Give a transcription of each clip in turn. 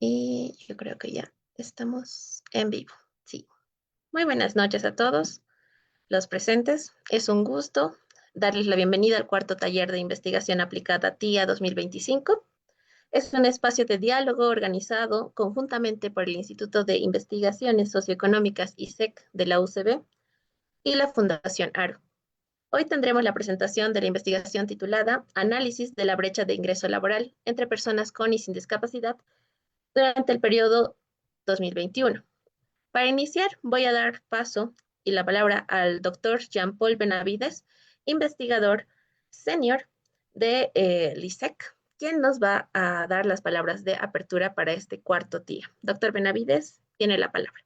Y yo creo que ya estamos en vivo. Sí. Muy buenas noches a todos los presentes. Es un gusto darles la bienvenida al cuarto taller de investigación aplicada TIA 2025. Es un espacio de diálogo organizado conjuntamente por el Instituto de Investigaciones Socioeconómicas ISEC de la UCB y la Fundación ARO. Hoy tendremos la presentación de la investigación titulada Análisis de la brecha de ingreso laboral entre personas con y sin discapacidad durante el periodo 2021. Para iniciar, voy a dar paso y la palabra al doctor Jean-Paul Benavides, investigador senior de LISEC, quien nos va a dar las palabras de apertura para este cuarto día. Doctor Benavides, tiene la palabra.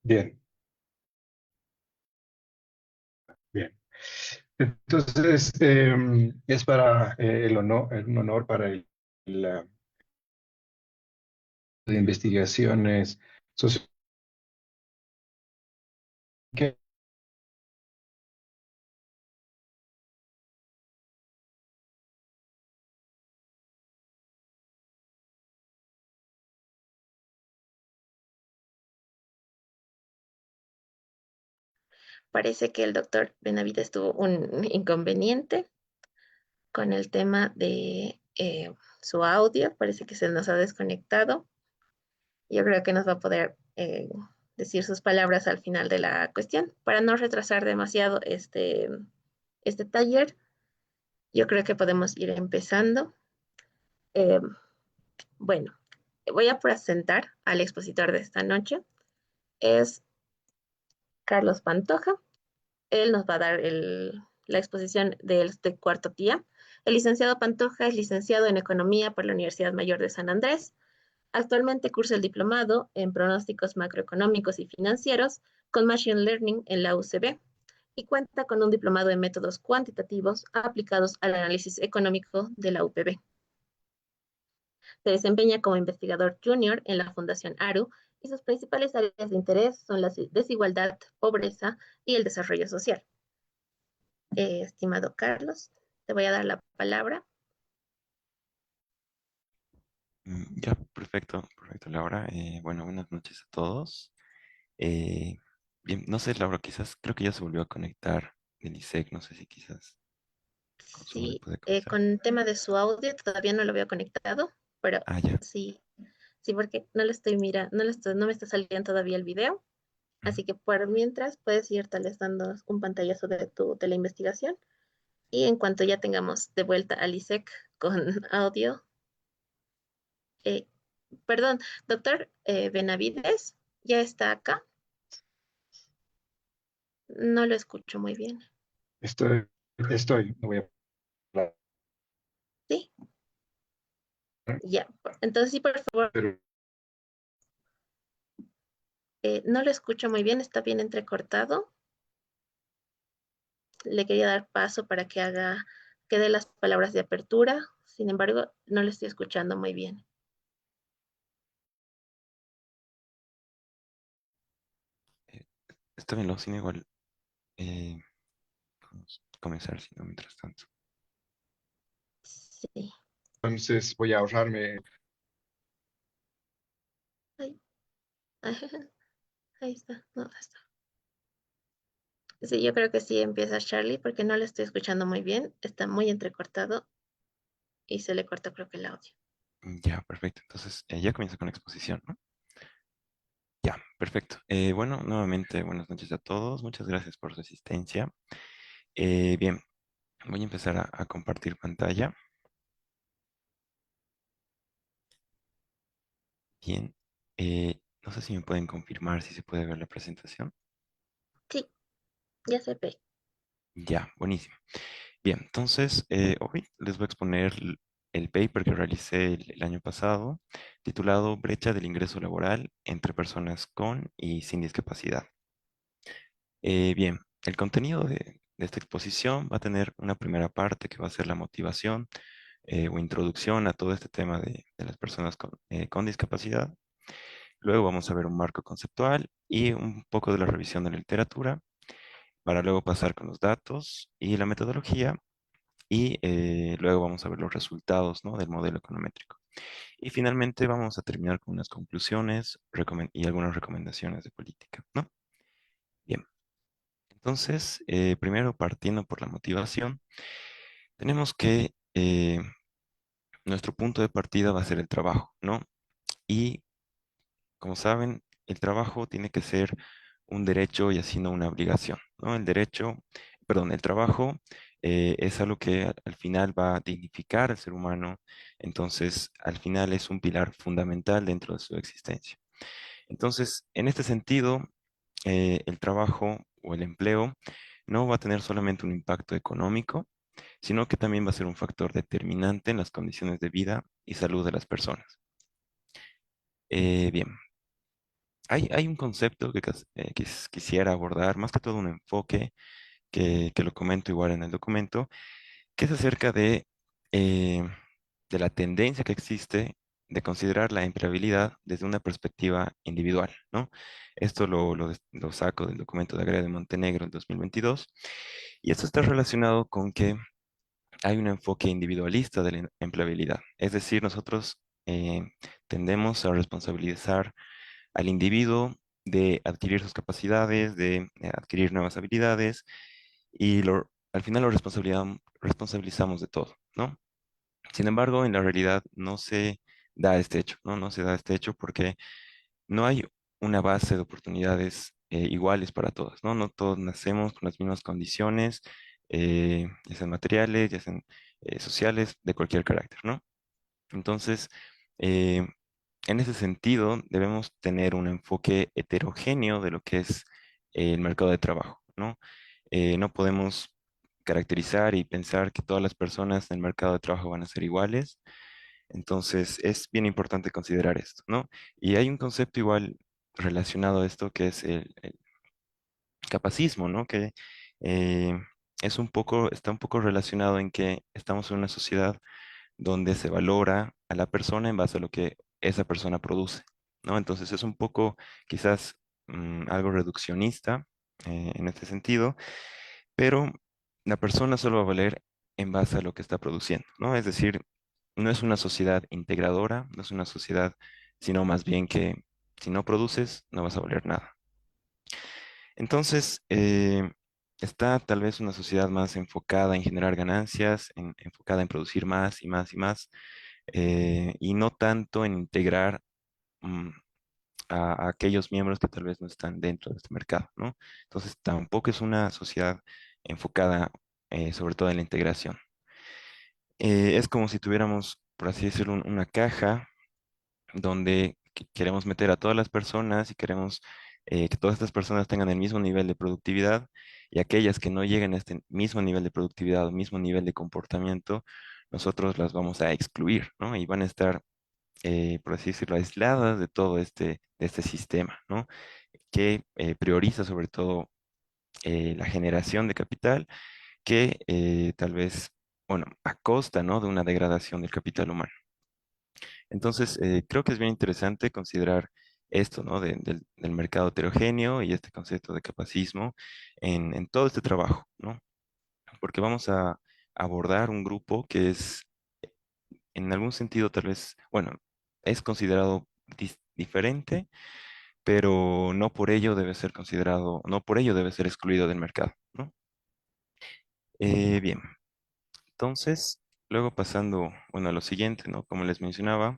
Bien, bien. Entonces, es para un honor para la de investigaciones sociológicas. Parece que el doctor Benavides tuvo un inconveniente con el tema de su audio. Parece que se nos ha desconectado. Yo creo que nos va a poder decir sus palabras al final de la cuestión. Para no retrasar demasiado este taller, yo creo que podemos ir empezando. Eh, bueno, voy a presentar al expositor de esta noche. Es Carlos Pantoja. Él nos va a dar la exposición de este cuarto día. El licenciado Pantoja es licenciado en Economía por la Universidad Mayor de San Andrés. Actualmente cursa el diplomado en pronósticos macroeconómicos y financieros con Machine Learning en la UCB y cuenta con un diplomado en métodos cuantitativos aplicados al análisis económico de la UPB. Se desempeña como investigador junior en la Fundación ARU y sus principales áreas de interés son la desigualdad, pobreza y el desarrollo social. Estimado Carlos, te voy a dar la palabra. Ya, perfecto, perfecto, Laura. Bueno, buenas noches a todos. Eh, Bien, no sé, Laura, quizás creo que ya se volvió a conectar el ISEC, no sé si quizás con su audio Sí, puede comenzar. con tema de su audio todavía no lo veo conectado, pero Ah, ya. sí, sí, porque no le estoy mirando, no me está saliendo todavía el video. Ujú. Así que por mientras puedes ir tal vez dando un pantallazo de la investigación. Y en cuanto ya tengamos de vuelta al ISEC con audio, eh, perdón, doctor Benavides, ¿ya está acá? No lo escucho muy bien. No voy a hablar, ¿Sí? Ya. Entonces sí, por favor, pero no lo escucho muy bien, está bien entrecortado. Le quería dar paso para que dé las palabras de apertura. Sin embargo, no lo estoy escuchando muy bien. Eh, Está bien, sin igual. eh, Vamos a comenzar, si no, mientras tanto. Sí. entonces voy a ahorrarme. Ahí, ahí está. No, ahí está. Sí, yo creo que sí empieza Charlie porque no le estoy escuchando muy bien. Está muy entrecortado y se le corta creo que el audio. Ya, perfecto. Entonces, ya comienzo con la exposición, ¿no? Ya, perfecto. Bueno, nuevamente, buenas noches a todos. Muchas gracias por su asistencia. Bien, voy a empezar a compartir pantalla. Bien, no sé si me pueden confirmar si se puede ver la presentación. Sí, ya se ve. Ya, buenísimo. Bien, entonces hoy les voy a exponer el paper que realicé el año pasado, titulado Brecha del ingreso laboral entre personas con y sin discapacidad. Bien, el contenido de esta exposición va a tener una primera parte que va a ser la motivación o introducción a todo este tema de las personas con discapacidad. Luego vamos a ver un marco conceptual y un poco de la revisión de la literatura, para luego pasar con los datos y la metodología y luego vamos a ver los resultados, ¿no?, del modelo econométrico. Y finalmente vamos a terminar con unas conclusiones y algunas recomendaciones de política, ¿no? Bien, entonces, primero partiendo por la motivación, tenemos que nuestro punto de partida va a ser el trabajo, ¿no? Y como saben, el trabajo tiene que ser un derecho y así no una obligación, ¿no? El trabajo es algo que al final va a dignificar al ser humano, entonces al final es un pilar fundamental dentro de su existencia. Entonces, en este sentido, el trabajo o el empleo no va a tener solamente un impacto económico, sino que también va a ser un factor determinante en las condiciones de vida y salud de las personas. Bien, hay un concepto que quisiera abordar, más que todo un enfoque que lo comento igual en el documento, que es acerca eh, de la tendencia que existe de considerar la empleabilidad desde una perspectiva individual, ¿no? Esto lo saco del documento de Agrede Montenegro en 2022, y esto está relacionado con que hay un enfoque individualista de la empleabilidad. Es decir, nosotros tendemos a responsabilizar al individuo de adquirir sus capacidades, de adquirir nuevas habilidades, y al final lo responsabilizamos de todo, ¿no? Sin embargo, en la realidad no se da este hecho, ¿no? No se da este hecho porque no hay una base de oportunidades iguales para todos, ¿no? No todos nacemos con las mismas condiciones, ya sean materiales, ya sean sociales, de cualquier carácter, ¿no? Entonces, eh, en ese sentido, debemos tener un enfoque heterogéneo de lo que es el mercado de trabajo, ¿no? No podemos caracterizar y pensar que todas las personas en el mercado de trabajo van a ser iguales. Entonces, es bien importante considerar esto, ¿no? Y hay un concepto igual relacionado a esto que es el capacismo, ¿no? Que eh, está un poco relacionado en que estamos en una sociedad donde se valora a la persona en base a lo que esa persona produce, ¿no? Entonces es un poco quizás algo reduccionista en este sentido, pero la persona solo va a valer en base a lo que está produciendo, ¿no? Es decir, no es una sociedad integradora, no es una sociedad, sino más bien que si no produces, no vas a valer nada. Entonces, está tal vez una sociedad más enfocada en generar ganancias, enfocada en producir más y más y más, y no tanto en integrar mm, a aquellos miembros que tal vez no están dentro de este mercado, ¿no? Entonces, tampoco es una sociedad enfocada sobre todo en la integración. Es como si tuviéramos, por así decirlo, una caja donde queremos meter a todas las personas y queremos que todas estas personas tengan el mismo nivel de productividad, y aquellas que no lleguen a este mismo nivel de productividad o mismo nivel de comportamiento, nosotros las vamos a excluir, ¿no? Y van a estar, por así decirlo, aisladas de todo de este sistema, ¿no? Que prioriza sobre todo la generación de capital, que tal vez, bueno, a costa, ¿no?, de una degradación del capital humano. Entonces, creo que es bien interesante considerar esto, ¿no?, del mercado heterogéneo y este concepto de capacismo en todo este trabajo, ¿no? Porque vamos a abordar un grupo que es, en algún sentido, tal vez, bueno, es considerado diferente, pero no por ello debe ser considerado, no por ello debe ser excluido del mercado, ¿no? Bien, entonces, luego pasando, bueno, a lo siguiente, ¿no? Como les mencionaba,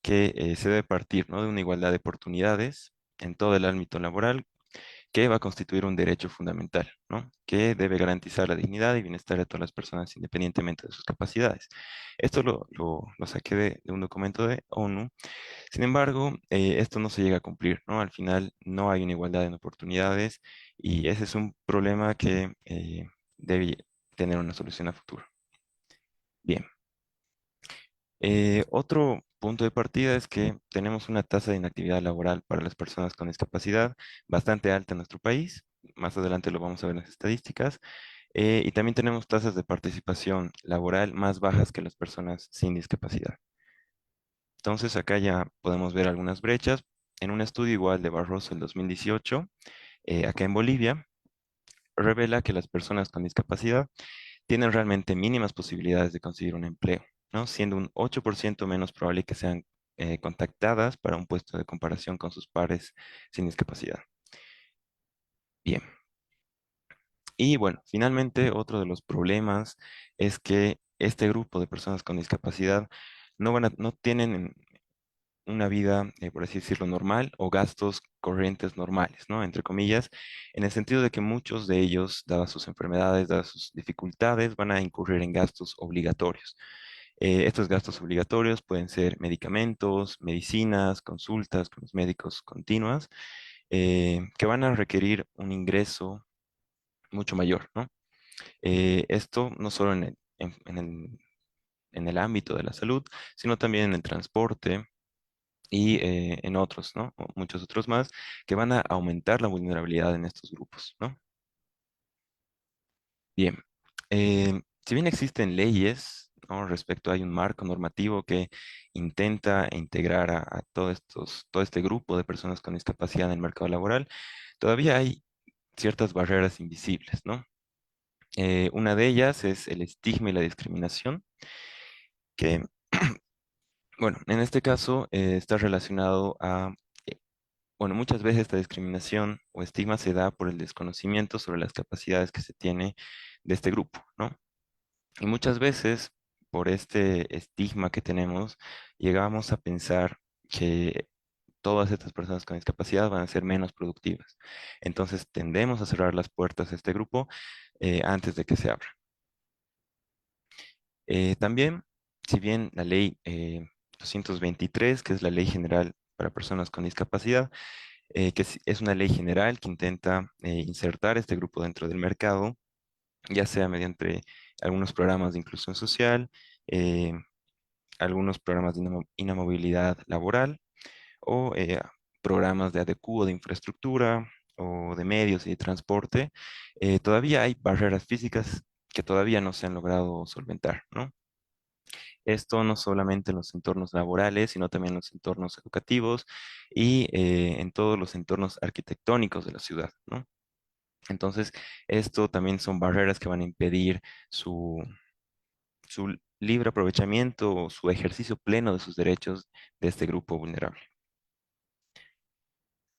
que se debe partir, ¿no?, de una igualdad de oportunidades en todo el ámbito laboral, que va a constituir un derecho fundamental, ¿no?, que debe garantizar la dignidad y bienestar de todas las personas independientemente de sus capacidades. Esto lo saqué de un documento de ONU. Sin embargo, esto no se llega a cumplir, ¿no? Al final no hay una igualdad en oportunidades, y ese es un problema que debe tener una solución a futuro. Bien. Otro punto de partida es que tenemos una tasa de inactividad laboral para las personas con discapacidad bastante alta en nuestro país. Más adelante lo vamos a ver en las estadísticas. Y también tenemos tasas de participación laboral más bajas que las personas sin discapacidad. Entonces, acá ya podemos ver algunas brechas. en un estudio igual de Barroso en 2018, acá en Bolivia, revela que las personas con discapacidad tienen realmente mínimas posibilidades de conseguir un empleo, ¿no? Siendo un 8% menos probable que sean contactadas para un puesto de comparación con sus pares sin discapacidad. Bien. Y bueno, finalmente otro de los problemas es que este grupo de personas con discapacidad no tienen una vida, por así decirlo, normal o gastos corrientes normales, ¿no? Entre comillas, en el sentido de que muchos de ellos, dadas sus enfermedades, dadas sus dificultades, van a incurrir en gastos obligatorios. Estos gastos obligatorios pueden ser medicamentos, medicinas, consultas con los médicos continuas, que van a requerir un ingreso mucho mayor, ¿no? Esto no solo en el ámbito de la salud, sino también en el transporte y en otros, ¿no? O muchos otros más que van a aumentar la vulnerabilidad en estos grupos, ¿no? Bien, si bien existen leyes, ¿no? Respecto, hay un marco normativo que intenta integrar a todo este grupo de personas con discapacidad en el mercado laboral, todavía hay ciertas barreras invisibles, ¿no? Una de ellas es el estigma y la discriminación, que, bueno, en este caso está relacionado a, eh, bueno, muchas veces esta discriminación o estigma se da por el desconocimiento sobre las capacidades que se tiene de este grupo, ¿no? Y muchas veces, por este estigma que tenemos, llegamos a pensar que todas estas personas con discapacidad van a ser menos productivas. Entonces tendemos a cerrar las puertas a este grupo antes de que se abra. También, si bien la ley 223, que es la ley general para personas con discapacidad, que es una ley general que intenta insertar este grupo dentro del mercado, ya sea mediante algunos programas de inclusión social, eh, algunos programas de inamovilidad laboral o programas de adecuo de infraestructura o de medios y de transporte, todavía hay barreras físicas que todavía no se han logrado solventar, ¿no? Esto no solamente en los entornos laborales, sino también en los entornos educativos y en todos los entornos arquitectónicos de la ciudad, ¿no? Entonces, esto también son barreras que van a impedir su, su libre aprovechamiento o su ejercicio pleno de sus derechos de este grupo vulnerable.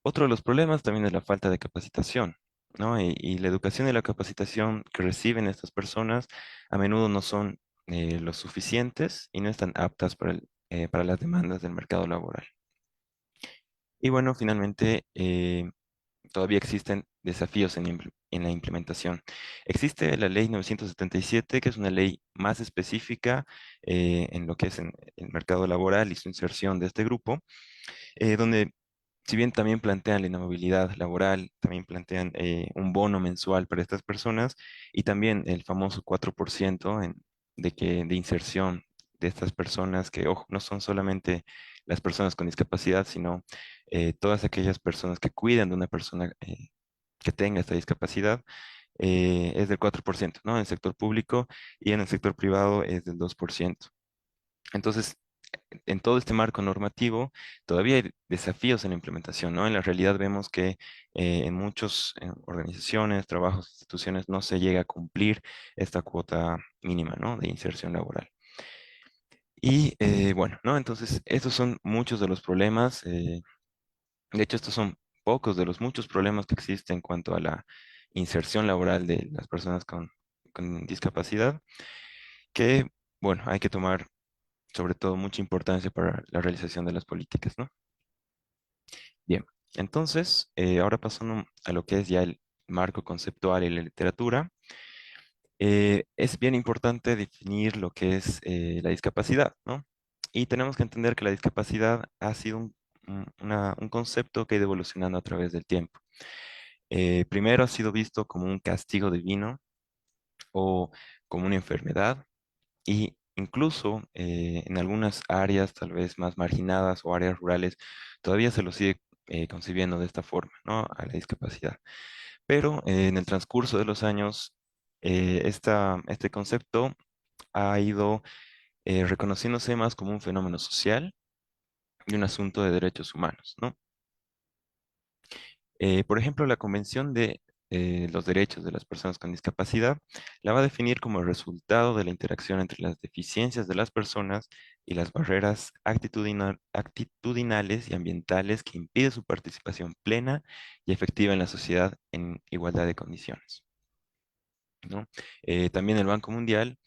Otro de los problemas también es la falta de capacitación, ¿no? Y la educación y la capacitación que reciben estas personas a menudo no son lo suficientes y no están aptas para las demandas del mercado laboral. Y bueno, finalmente, todavía existen desafíos en la implementación. Existe la ley 977, que es una ley más específica en lo que es en el mercado laboral y su inserción de este grupo, donde si bien también plantean la inamovilidad laboral, también plantean un bono mensual para estas personas y también el famoso 4% de inserción de estas personas que, ojo, no son solamente las personas con discapacidad, sino todas aquellas personas que cuidan de una persona que tenga esta discapacidad, es del 4%, ¿no? En el sector público y en el sector privado es del 2%. Entonces, en todo este marco normativo, todavía hay desafíos en la implementación, ¿no? En la realidad vemos que en muchas organizaciones, trabajos, instituciones, no se llega a cumplir esta cuota mínima, ¿no? De inserción laboral. Y bueno, ¿no? Entonces, estos son muchos de los problemas. De hecho, estos son pocos de los muchos problemas que existen en cuanto a la inserción laboral de las personas con discapacidad, que, bueno, hay que tomar sobre todo mucha importancia para la realización de las políticas, ¿no? Bien, entonces, ahora pasando a lo que es ya el marco conceptual y la literatura, es bien importante definir lo que es la discapacidad, ¿no? Y tenemos que entender que la discapacidad ha sido un concepto que ha ido evolucionando a través del tiempo. Primero ha sido visto como un castigo divino o como una enfermedad, y incluso en algunas áreas tal vez más marginadas o áreas rurales todavía se lo sigue concibiendo de esta forma, ¿no? A la discapacidad. Pero en el transcurso de los años, este concepto ha ido reconociéndose más como un fenómeno social y un asunto de derechos humanos, ¿no? Por ejemplo, la Convención de los Derechos de las Personas con Discapacidad la va a definir como el resultado de la interacción entre las deficiencias de las personas y las barreras actitudinales y ambientales que impide su participación plena y efectiva en la sociedad en igualdad de condiciones, ¿no? También el Banco Mundial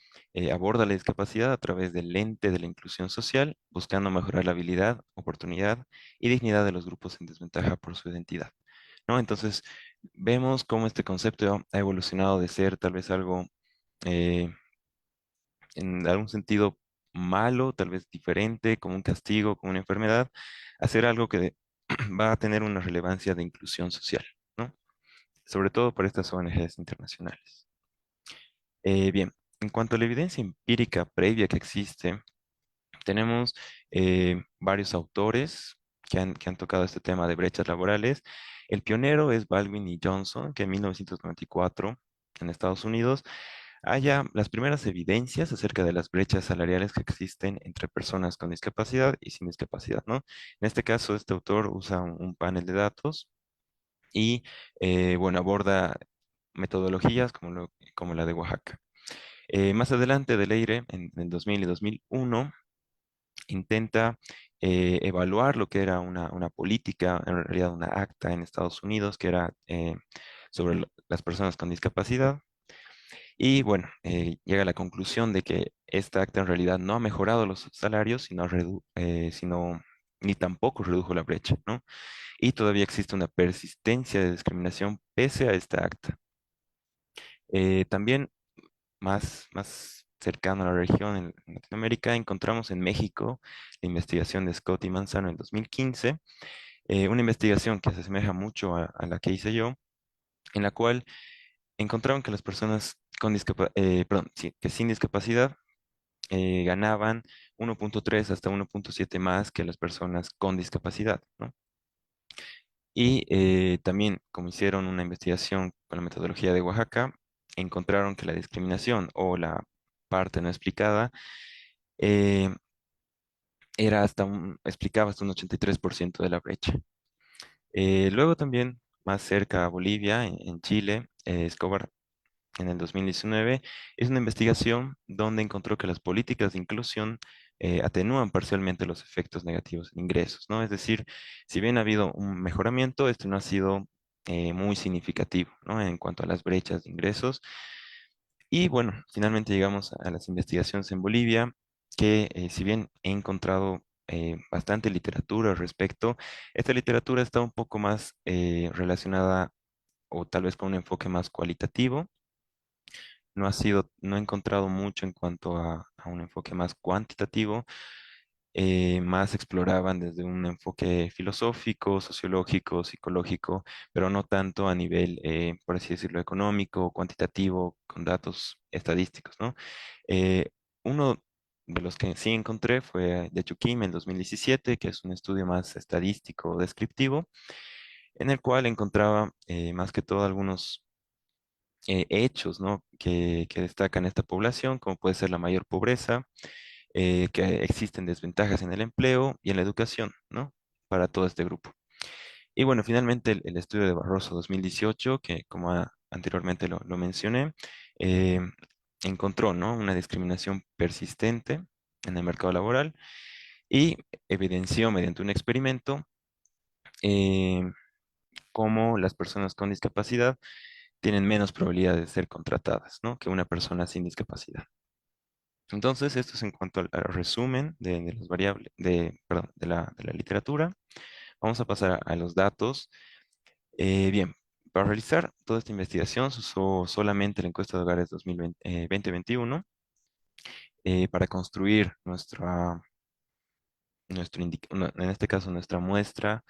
aborda la discapacidad a través del lente de la inclusión social, buscando mejorar la habilidad, oportunidad y dignidad de los grupos en desventaja por su identidad, ¿no? Entonces, vemos cómo este concepto ha evolucionado de ser tal vez algo eh, en algún sentido malo, tal vez diferente, como un castigo, como una enfermedad, a ser algo que va a tener una relevancia de inclusión social, ¿no? Sobre todo para estas ONGs internacionales. Bien, en cuanto a la evidencia empírica previa que existe, tenemos varios autores que han tocado este tema de brechas laborales. El pionero es Baldwin y Johnson, que en 1994 en Estados Unidos haya las primeras evidencias acerca de las brechas salariales que existen entre personas con discapacidad y sin discapacidad, ¿no? En este caso, este autor usa un panel de datos y, bueno, aborda metodologías como la de Oaxaca. Más adelante, Deleire, en 2000 y 2001, intenta evaluar lo que era una política, en realidad una acta en Estados Unidos, que era sobre las personas con discapacidad. Y bueno, llega a la conclusión de que esta acta en realidad no ha mejorado los salarios, sino ni tampoco redujo la brecha, ¿no? Y todavía existe una persistencia de discriminación pese a esta acta. También más cercano a la región en Latinoamérica, encontramos en México la investigación de Scott y Manzano en 2015, una investigación que se asemeja mucho a la que hice yo, en la cual encontraron que las personas perdón, sí, que sin discapacidad ganaban 1.3 hasta 1.7 más que las personas con discapacidad, ¿no? Y también, como hicieron una investigación con la metodología de Oaxaca, encontraron que la discriminación o la parte no explicada eh, explicaba hasta un 83% de la brecha. Luego también, más cerca a Bolivia, en Chile, Escobar en el 2019 es una investigación donde encontró que las políticas de inclusión atenúan parcialmente los efectos negativos en ingresos, ¿no? Es decir, si bien ha habido un mejoramiento, este no ha sido muy significativo, ¿no? En cuanto a las brechas de ingresos. Y bueno, finalmente llegamos a las investigaciones en Bolivia, que si bien he encontrado bastante literatura al respecto, esta literatura está un poco más relacionada o tal vez con un enfoque más cualitativo. No he encontrado mucho en cuanto a un enfoque más cuantitativo. Más exploraban desde un enfoque filosófico, sociológico, psicológico, pero no tanto a nivel, por así decirlo, económico, cuantitativo, con datos estadísticos, ¿no? Eh, Uno de los que sí encontré fue de Chuquim en 2017, que es un estudio más estadístico, descriptivo, en el cual encontraba más que todo algunos hechos, ¿no? que destacan esta población, como puede ser la mayor pobreza, que existen desventajas en el empleo y en la educación, ¿no? Para todo este grupo. Y bueno, finalmente el estudio de Barroso 2018, que como anteriormente lo mencioné, eh, encontró, ¿no? Una discriminación persistente en el mercado laboral y evidenció mediante un experimento eh, cómo las personas con discapacidad tienen menos probabilidad de ser contratadas, ¿no? Que una persona sin discapacidad. Entonces, esto es en cuanto al resumen de las variables, perdón, de la literatura. Vamos a pasar a los datos. Bien, para realizar toda esta investigación se usó solamente la encuesta de hogares 2021 para construir en este caso, nuestra muestra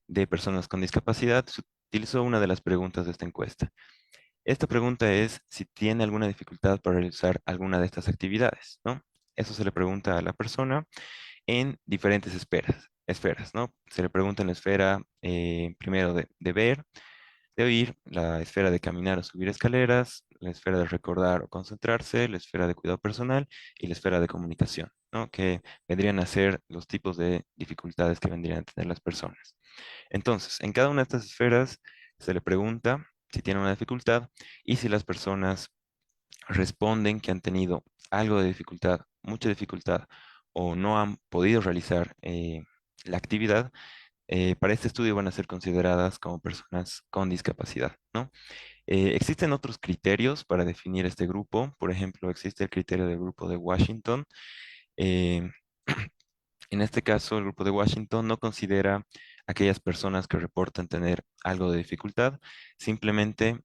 de personas con discapacidad. Se utilizó una de las preguntas de esta encuesta. Esta pregunta es si tiene alguna dificultad para realizar alguna de estas actividades, ¿no? Eso se le pregunta a la persona en diferentes esferas, ¿no? Se le pregunta en la esfera primero de ver, de oír, la esfera de caminar o subir escaleras, la esfera de recordar o concentrarse, la esfera de cuidado personal y la esfera de comunicación, ¿no? Que vendrían a ser los tipos de dificultades que vendrían a tener las personas. Entonces, en cada una de estas esferas se le pregunta si tiene una dificultad y si las personas responden que han tenido algo de dificultad, mucha dificultad o no han podido realizar la actividad, para este estudio van a ser consideradas como personas con discapacidad, ¿no? Existen otros criterios para definir este grupo. Por ejemplo, existe el criterio del grupo de Washington. eh, En este caso, el grupo de Washington no considera aquellas personas que reportan tener algo de dificultad, simplemente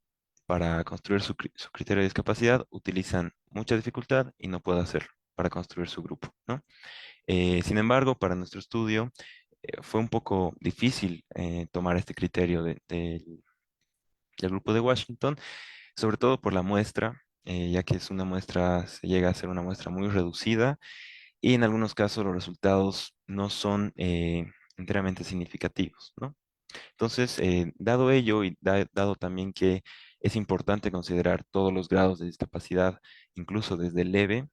para construir su criterio de discapacidad utilizan mucha dificultad y no puede hacerlo para construir su grupo, ¿no? Sin embargo, para nuestro estudio fue un poco difícil tomar este criterio del grupo de Washington, sobre todo por la muestra, ya que es una muestra, se llega a ser una muestra muy reducida y en algunos casos los resultados no son enteramente significativos, ¿no? Entonces, dado ello y dado también que es importante considerar todos los grados de discapacidad, incluso desde leve,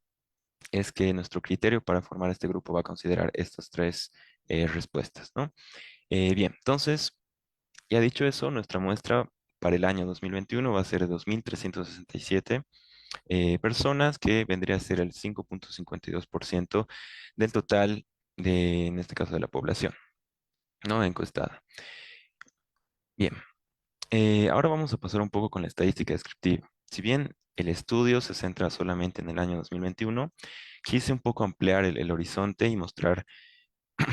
es que nuestro criterio para formar este grupo va a considerar estas tres respuestas, ¿no? Bien, entonces, ya dicho eso, nuestra muestra para el año 2021 va a ser de 2.367 personas, que vendría a ser el 5,52% del total de, en este caso, de la población, ¿no? Encuestada. Bien, ahora vamos a pasar un poco con la estadística descriptiva. Si bien el estudio se centra solamente en el año 2021, quise un poco ampliar el horizonte y mostrar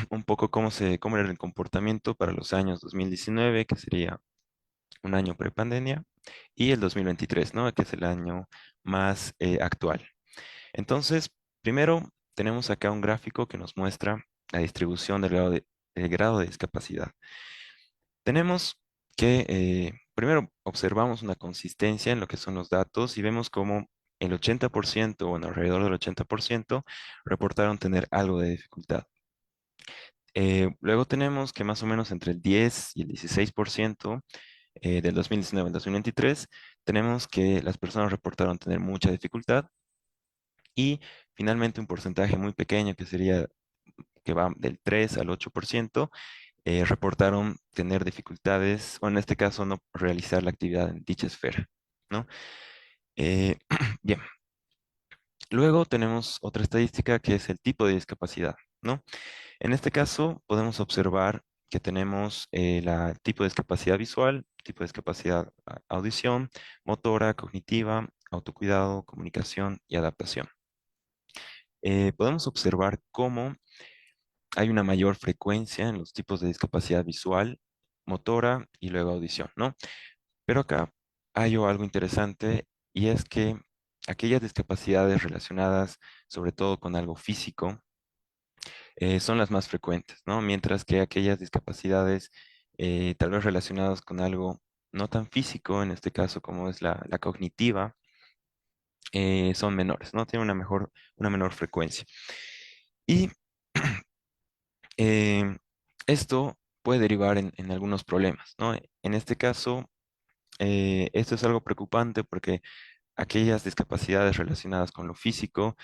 un poco cómo era el comportamiento para los años 2019, que sería un año prepandemia, y el 2023, ¿no? Que es el año más actual. Entonces, primero tenemos acá un gráfico que nos muestra la distribución del grado de discapacidad. Tenemos que, primero observamos una consistencia en lo que son los datos y vemos como el 80%, bueno, alrededor del 80%, reportaron tener algo de dificultad. Luego tenemos que más o menos entre el 10 y el 16% del 2019 al 2023, tenemos que las personas reportaron tener mucha dificultad y finalmente un porcentaje muy pequeño que sería que va del 3 al 8%, reportaron tener dificultades, o en este caso no realizar la actividad en dicha esfera, ¿no? Eh, bien, luego tenemos otra estadística que es el tipo de discapacidad, ¿no? En este caso podemos observar que tenemos el tipo de discapacidad visual, tipo de discapacidad audición, motora, cognitiva, autocuidado, comunicación y adaptación. Podemos observar cómo hay una mayor frecuencia en los tipos de discapacidad visual, motora y luego audición, ¿no? Pero acá hay algo interesante y es que aquellas discapacidades relacionadas sobre todo con algo físico son las más frecuentes, ¿no? Mientras que aquellas discapacidades tal vez relacionadas con algo no tan físico, en este caso como es la cognitiva, son menores, ¿no? Tienen una menor frecuencia. Y eh, esto puede derivar en algunos problemas, ¿no? En este caso, esto es algo preocupante porque aquellas discapacidades relacionadas con lo físico,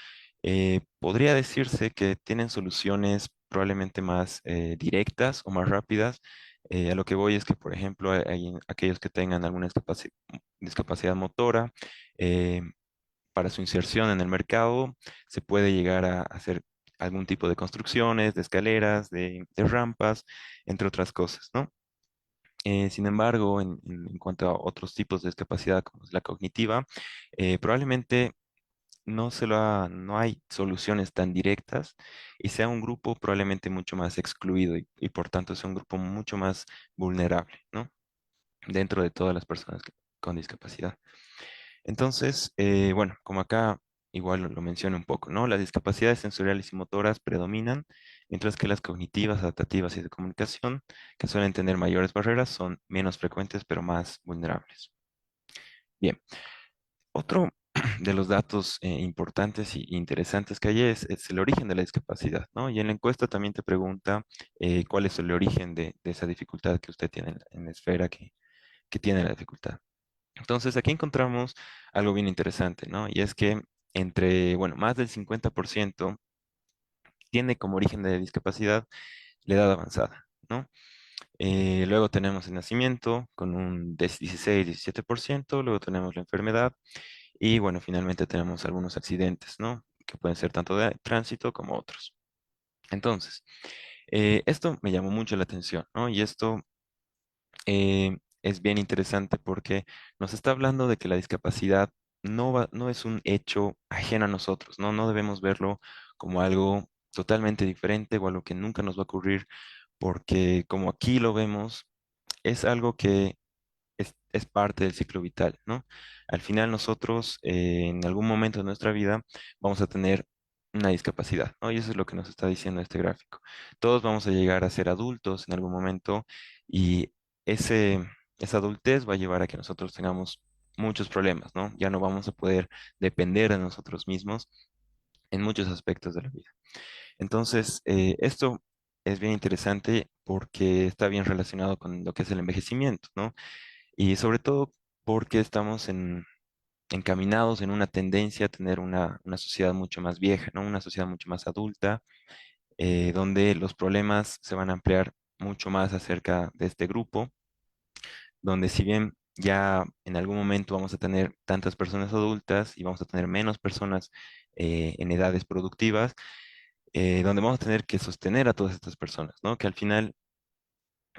podría decirse que tienen soluciones probablemente más directas o más rápidas. A lo que voy es que, por ejemplo, hay aquellos que tengan alguna discapacidad motora, eh, para su inserción en el mercado, se puede llegar a hacer algún tipo de construcciones, de escaleras, de rampas, entre otras cosas, ¿no? Sin embargo, en cuanto a otros tipos de discapacidad, como es la cognitiva, probablemente no hay soluciones tan directas y sea un grupo probablemente mucho más excluido y por tanto sea un grupo mucho más vulnerable, ¿no? Dentro de todas las personas con discapacidad. Entonces, bueno, como acá igual lo menciono un poco, ¿no? Las discapacidades sensoriales y motoras predominan, mientras que las cognitivas, adaptativas y de comunicación, que suelen tener mayores barreras, son menos frecuentes pero más vulnerables. Bien, otro de los datos importantes y interesantes que hay es el origen de la discapacidad, ¿no? Y en la encuesta también te pregunta cuál es el origen de esa dificultad que usted tiene en la esfera que tiene la dificultad. Entonces, aquí encontramos algo bien interesante, ¿no? Y es que bueno, más del 50% tiene como origen de discapacidad la edad avanzada, ¿no? Luego tenemos el nacimiento con un 16-17%, luego tenemos la enfermedad y bueno, finalmente tenemos algunos accidentes, ¿no? Que pueden ser tanto de tránsito como otros. Entonces, esto me llamó mucho la atención, ¿no? Y esto es bien interesante porque nos está hablando de que la discapacidad no es un hecho ajeno a nosotros, ¿no? No debemos verlo como algo totalmente diferente o algo que nunca nos va a ocurrir, porque como aquí lo vemos, es algo que es parte del ciclo vital, ¿no? Al final nosotros en algún momento de nuestra vida vamos a tener una discapacidad, ¿no? Y eso es lo que nos está diciendo este gráfico. Todos vamos a llegar a ser adultos en algún momento y ese, esa adultez va a llevar a que nosotros tengamos muchos problemas, ¿no? Ya no vamos a poder depender de nosotros mismos en muchos aspectos de la vida. Entonces, esto es bien interesante porque está bien relacionado con lo que es el envejecimiento, ¿no? Y sobre todo porque estamos encaminados en una tendencia a tener una sociedad mucho más vieja, ¿no? Una sociedad mucho más adulta, donde los problemas se van a ampliar mucho más acerca de este grupo, donde si bien ya en algún momento vamos a tener tantas personas adultas y vamos a tener menos personas en edades productivas, donde vamos a tener que sostener a todas estas personas, ¿no? Que al final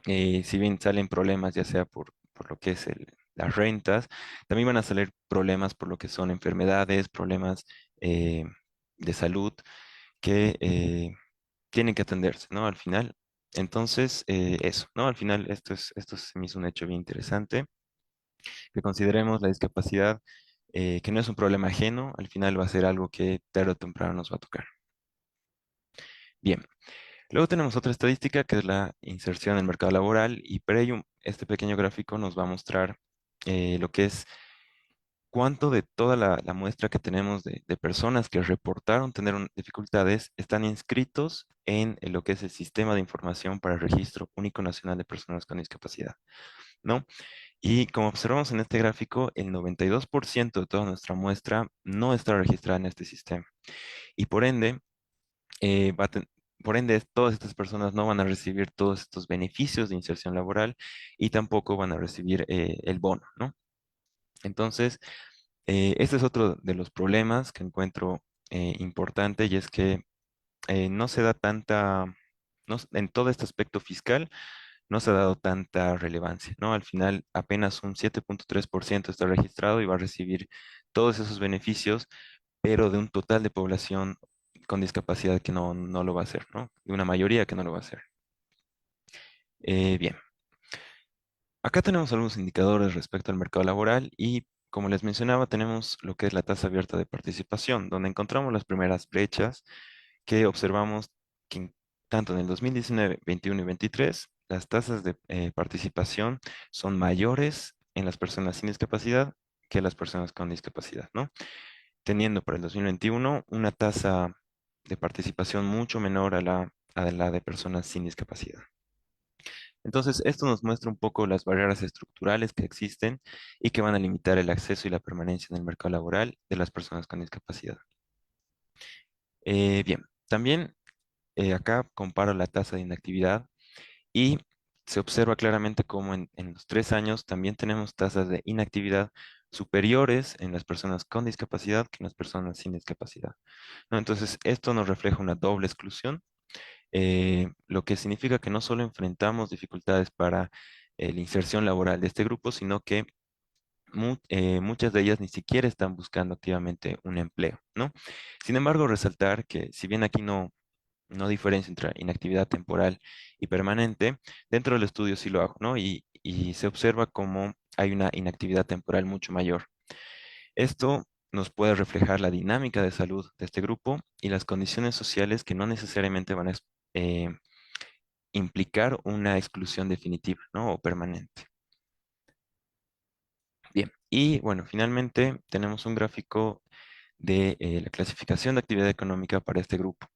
si bien salen problemas, ya sea por lo que es las rentas, también van a salir problemas por lo que son enfermedades, problemas eh, de salud que tienen que atenderse, ¿no? Al final. Entonces, eso, ¿no? Al final, esto se me hizo un hecho bien interesante, que consideremos la discapacidad, que no es un problema ajeno, al final va a ser algo que tarde o temprano nos va a tocar. Bien. Luego tenemos otra estadística que es la inserción en el mercado laboral y para ello este pequeño gráfico nos va a mostrar lo que es cuánto de toda la muestra que tenemos de personas que reportaron tener dificultades están inscritos en lo que es el Sistema de Información para el Registro Único Nacional de Personas con Discapacidad, ¿no? Y como observamos en este gráfico, el 92% de toda nuestra muestra no está registrada en este sistema y por ende eh, va a ten- por ende, todas estas personas no van a recibir todos estos beneficios de inserción laboral y tampoco van a recibir el bono, ¿no? Entonces, este es otro de los problemas que encuentro importante y es que no se da en todo este aspecto fiscal, no se ha dado tanta relevancia, ¿no? Al final, apenas un 7.3% está registrado y va a recibir todos esos beneficios, pero de un total de población con discapacidad que no lo va a hacer, ¿no? De una mayoría que no lo va a hacer. Bien, acá tenemos algunos indicadores respecto al mercado laboral y, como les mencionaba, tenemos lo que es la tasa abierta de participación, donde encontramos las primeras brechas que observamos que tanto en el 2019, 21 y 23, las tasas de participación son mayores en las personas sin discapacidad que las personas con discapacidad, ¿no? Teniendo para el 2021 una tasa de participación mucho menor a la de personas sin discapacidad. Entonces, esto nos muestra un poco las barreras estructurales que existen y que van a limitar el acceso y la permanencia en el mercado laboral de las personas con discapacidad. Bien, también acá comparo la tasa de inactividad y se observa claramente cómo en los 3 años también tenemos tasas de inactividad superiores en las personas con discapacidad que en las personas sin discapacidad, ¿no? Entonces, esto nos refleja una doble exclusión, lo que significa que no solo enfrentamos dificultades para la inserción laboral de este grupo, sino que muchas de ellas ni siquiera están buscando activamente un empleo, ¿no? Sin embargo, resaltar que si bien aquí no diferencia entre inactividad temporal y permanente, dentro del estudio sí lo hago, ¿no? Y se observa cómo hay una inactividad temporal mucho mayor. Esto nos puede reflejar la dinámica de salud de este grupo y las condiciones sociales que no necesariamente van a eh, implicar una exclusión definitiva, ¿no? O permanente. Bien, y bueno, finalmente tenemos un gráfico de la clasificación de actividad económica para este grupo,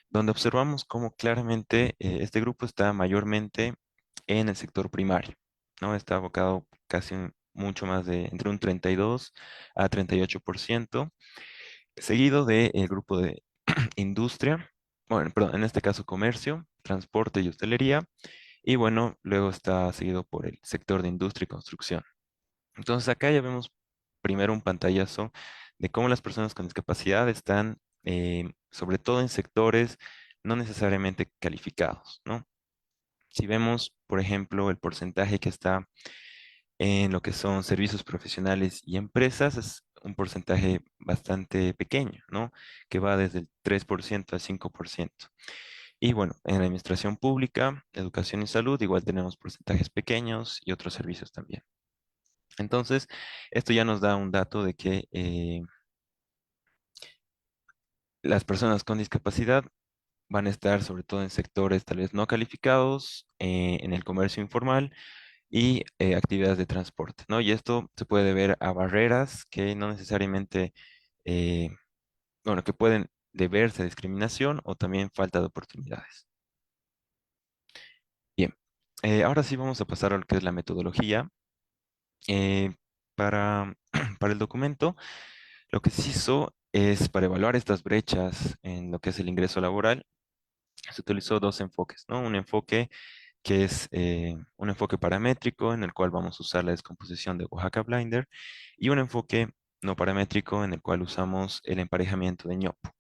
donde observamos cómo claramente este grupo está mayormente en el sector primario, ¿no? Está abocado mucho más de entre un 32 a 38%, seguido del grupo de industria, bueno, perdón, en este caso comercio, transporte y hostelería, y bueno, luego está seguido por el sector de industria y construcción. Entonces acá ya vemos primero un pantallazo de cómo las personas con discapacidad están, sobre todo en sectores no necesariamente calificados, ¿no? Si vemos, por ejemplo, el porcentaje que está en lo que son servicios profesionales y empresas, es un porcentaje bastante pequeño, ¿no? Que va desde el 3% al 5%. Y bueno, en la administración pública, educación y salud, igual tenemos porcentajes pequeños y otros servicios también. Entonces, esto ya nos da un dato de que las personas con discapacidad van a estar sobre todo en sectores tal vez no calificados, en el comercio informal y actividades de transporte, ¿no? Y esto se puede deber a barreras que no necesariamente, eh, bueno, que pueden deberse a discriminación o también falta de oportunidades. Bien, ahora sí vamos a pasar a lo que es la metodología. Eh, para, para el documento, lo que se hizo es, para evaluar estas brechas en lo que es el ingreso laboral, se utilizó dos enfoques, ¿no? Un enfoque que es un enfoque paramétrico en el cual vamos a usar la descomposición de Oaxaca Blinder y un enfoque no paramétrico en el cual usamos el emparejamiento de ñopo.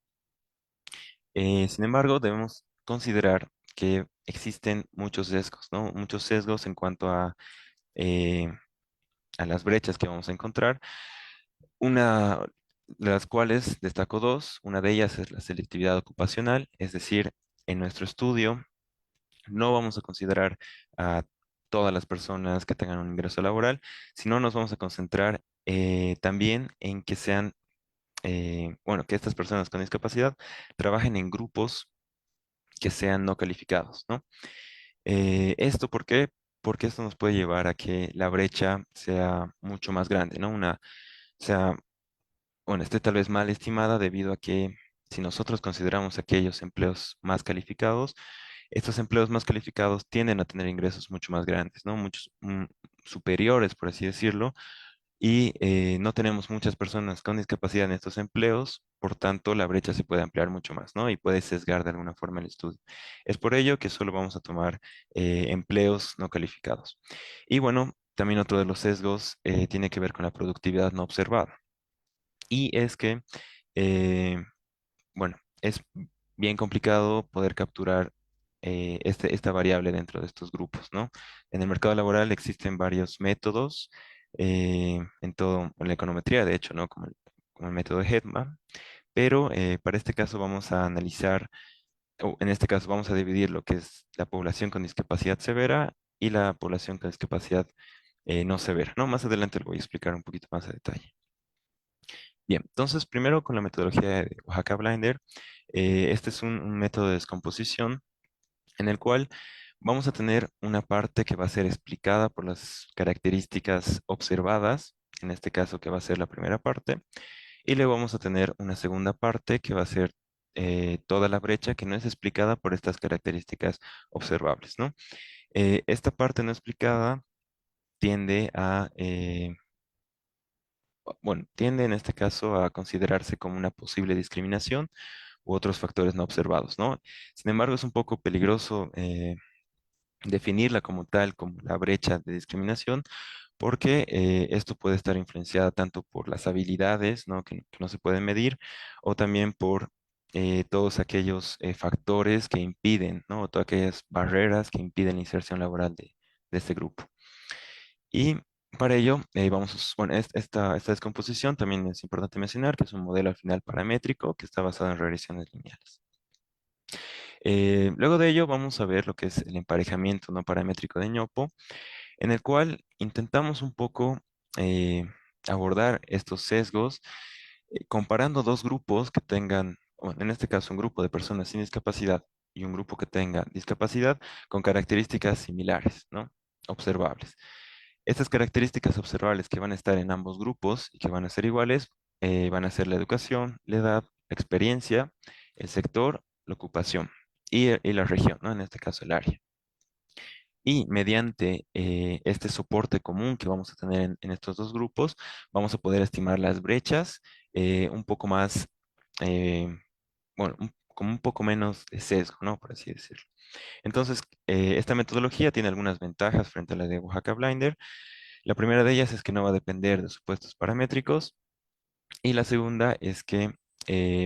Sin embargo, debemos considerar que existen muchos sesgos, ¿no? Muchos sesgos en cuanto eh, a las brechas que vamos a encontrar. Una de las cuales destaco dos. Una de ellas es la selectividad ocupacional, es decir, en nuestro estudio no vamos a considerar a todas las personas que tengan un ingreso laboral, sino nos vamos a concentrar también en que sean, bueno, que estas personas con discapacidad trabajen en grupos que sean no calificados, ¿no? ¿Esto por qué? Porque esto nos puede llevar a que la brecha sea mucho más grande, ¿no? Sea, bueno, esté tal vez mal estimada debido a que si nosotros consideramos aquellos empleos más calificados, estos empleos más calificados tienden a tener ingresos mucho más grandes, ¿no? Muchos superiores, por así decirlo, y no tenemos muchas personas con discapacidad en estos empleos, por tanto, la brecha se puede ampliar mucho más, ¿no? Y puede sesgar de alguna forma el estudio. Es por ello que solo vamos a tomar empleos no calificados. Y bueno, también otro de los sesgos tiene que ver con la productividad no observada. Y es que eh, bueno, es bien complicado poder capturar esta variable dentro de estos grupos, ¿no? En el mercado laboral existen varios métodos, en la econometría, de hecho, ¿no? Como el método de Hedman, pero para este caso vamos a analizar, o en este caso vamos a dividir lo que es la población con discapacidad severa y la población con discapacidad no severa, ¿no? Más adelante lo voy a explicar un poquito más a detalle. Bien, entonces primero con la metodología de Oaxaca Blinder, este es un método de descomposición en el cual vamos a tener una parte que va a ser explicada por las características observadas, en este caso que va a ser la primera parte, y luego vamos a tener una segunda parte que va a ser toda la brecha que no es explicada por estas características observables, ¿no? Esta parte no explicada tiende bueno, tiende en este caso a considerarse como una posible discriminación u otros factores no observados, ¿no? Sin embargo, es un poco peligroso definirla como tal, como la brecha de discriminación, porque esto puede estar influenciada tanto por las habilidades, ¿no? Que no se pueden medir, o también por todos aquellos factores que impiden, ¿no? O todas aquellas barreras que impiden la inserción laboral de este grupo. Y para ello, bueno, esta descomposición también es importante mencionar que es un modelo al final paramétrico que está basado en regresiones lineales. Luego de ello, vamos a ver lo que es el emparejamiento no paramétrico de ñopo, en el cual intentamos un poco eh, abordar estos sesgos comparando dos grupos que tengan, bueno, en este caso, un grupo de personas sin discapacidad y un grupo que tenga discapacidad con características similares, ¿no? Observables. Estas características observables que van a estar en ambos grupos y que van a ser iguales, van a ser la educación, la edad, la experiencia, el sector, la ocupación y la región, ¿no? En este caso el área. Y mediante este soporte común que vamos a tener en estos dos grupos, vamos a poder estimar las brechas un poco más, eh, bueno, como un poco menos de sesgo, ¿no? Por así decirlo. Entonces, esta metodología tiene algunas ventajas frente a la de Oaxaca Blinder. La primera de ellas es que no va a depender de supuestos paramétricos. Y la segunda es que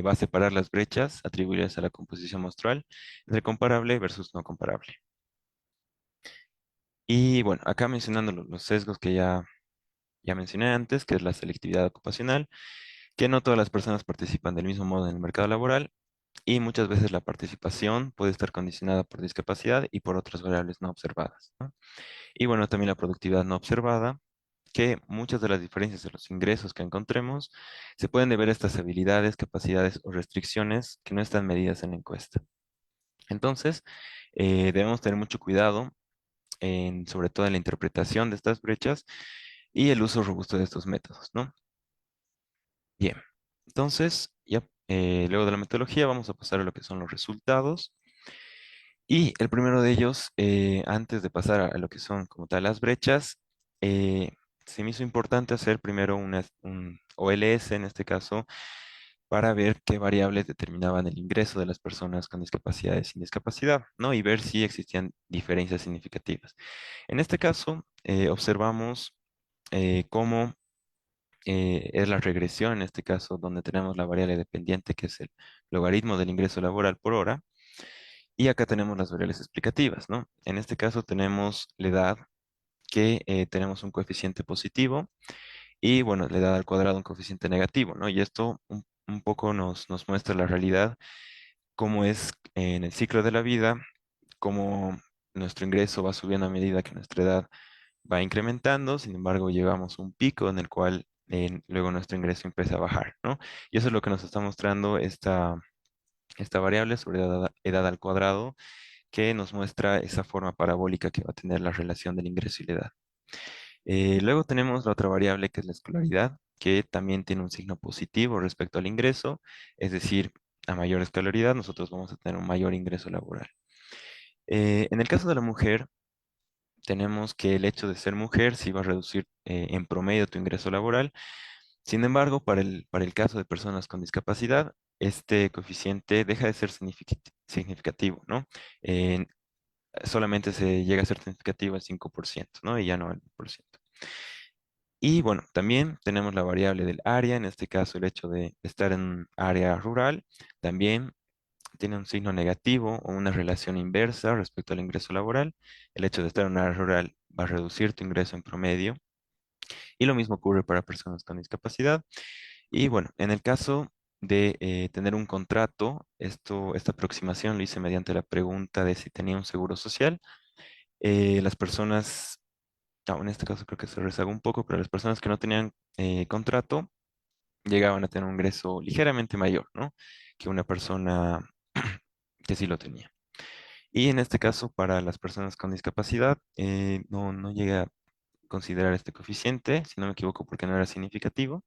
va a separar las brechas atribuidas a la composición muestral entre comparable versus no comparable. Y bueno, acá mencionando los sesgos que ya mencioné antes, que es la selectividad ocupacional, que no todas las personas participan del mismo modo en el mercado laboral y muchas veces la participación puede estar condicionada por discapacidad y por otras variables no observadas, ¿no? Y bueno, también la productividad no observada, que muchas de las diferencias de los ingresos que encontremos se pueden deber a estas habilidades, capacidades o restricciones que no están medidas en la encuesta. Entonces, debemos tener mucho cuidado sobre todo en la interpretación de estas brechas y el uso robusto de estos métodos, ¿no? Bien, entonces, ya luego de la metodología vamos a pasar a lo que son los resultados. Y el primero de ellos, antes de pasar a lo que son como tal las brechas, eh, se me hizo importante hacer primero un OLS en este caso para ver qué variables determinaban el ingreso de las personas con discapacidad y sin discapacidad, ¿no? Y ver si existían diferencias significativas. En este caso, observamos cómo es la regresión, en este caso, donde tenemos la variable dependiente, que es el logaritmo del ingreso laboral por hora, y acá tenemos las variables explicativas, ¿no? En este caso tenemos la edad, que tenemos un coeficiente positivo, y bueno, la edad al cuadrado un coeficiente negativo, ¿no? Y esto un poco nos muestra la realidad, cómo es en el ciclo de la vida, cómo nuestro ingreso va subiendo a medida que nuestra edad va incrementando. Sin embargo, llegamos a un pico en el cual luego nuestro ingreso empieza a bajar, ¿no? Y eso es lo que nos está mostrando esta variable sobre edad al cuadrado, que nos muestra esa forma parabólica que va a tener la relación del ingreso y la edad. Luego tenemos la otra variable que es la escolaridad, que también tiene un signo positivo respecto al ingreso, es decir, a mayor escolaridad nosotros vamos a tener un mayor ingreso laboral. En el caso de la mujer, tenemos que el hecho de ser mujer sí va a reducir en promedio tu ingreso laboral. Sin embargo, para el caso de personas con discapacidad, este coeficiente deja de ser significativo, ¿no? En- Solamente se llega a ser significativo al 5%, ¿no? Y ya no al 1%. Y bueno, también tenemos la variable del área, en este caso el hecho de estar en un área rural, también tiene un signo negativo o una relación inversa respecto al ingreso laboral. El hecho de estar en un área rural va a reducir tu ingreso en promedio. Y lo mismo ocurre para personas con discapacidad. Y bueno, en el caso de tener un contrato, esta aproximación lo hice mediante la pregunta de si tenía un seguro social. Las personas, en este caso creo que se rezagó un poco, pero las personas que no tenían contrato llegaban a tener un ingreso ligeramente mayor, ¿no? Que una persona que sí lo tenía. Y en este caso, para las personas con discapacidad, no llega a considerar este coeficiente, si no me equivoco, porque no era significativo.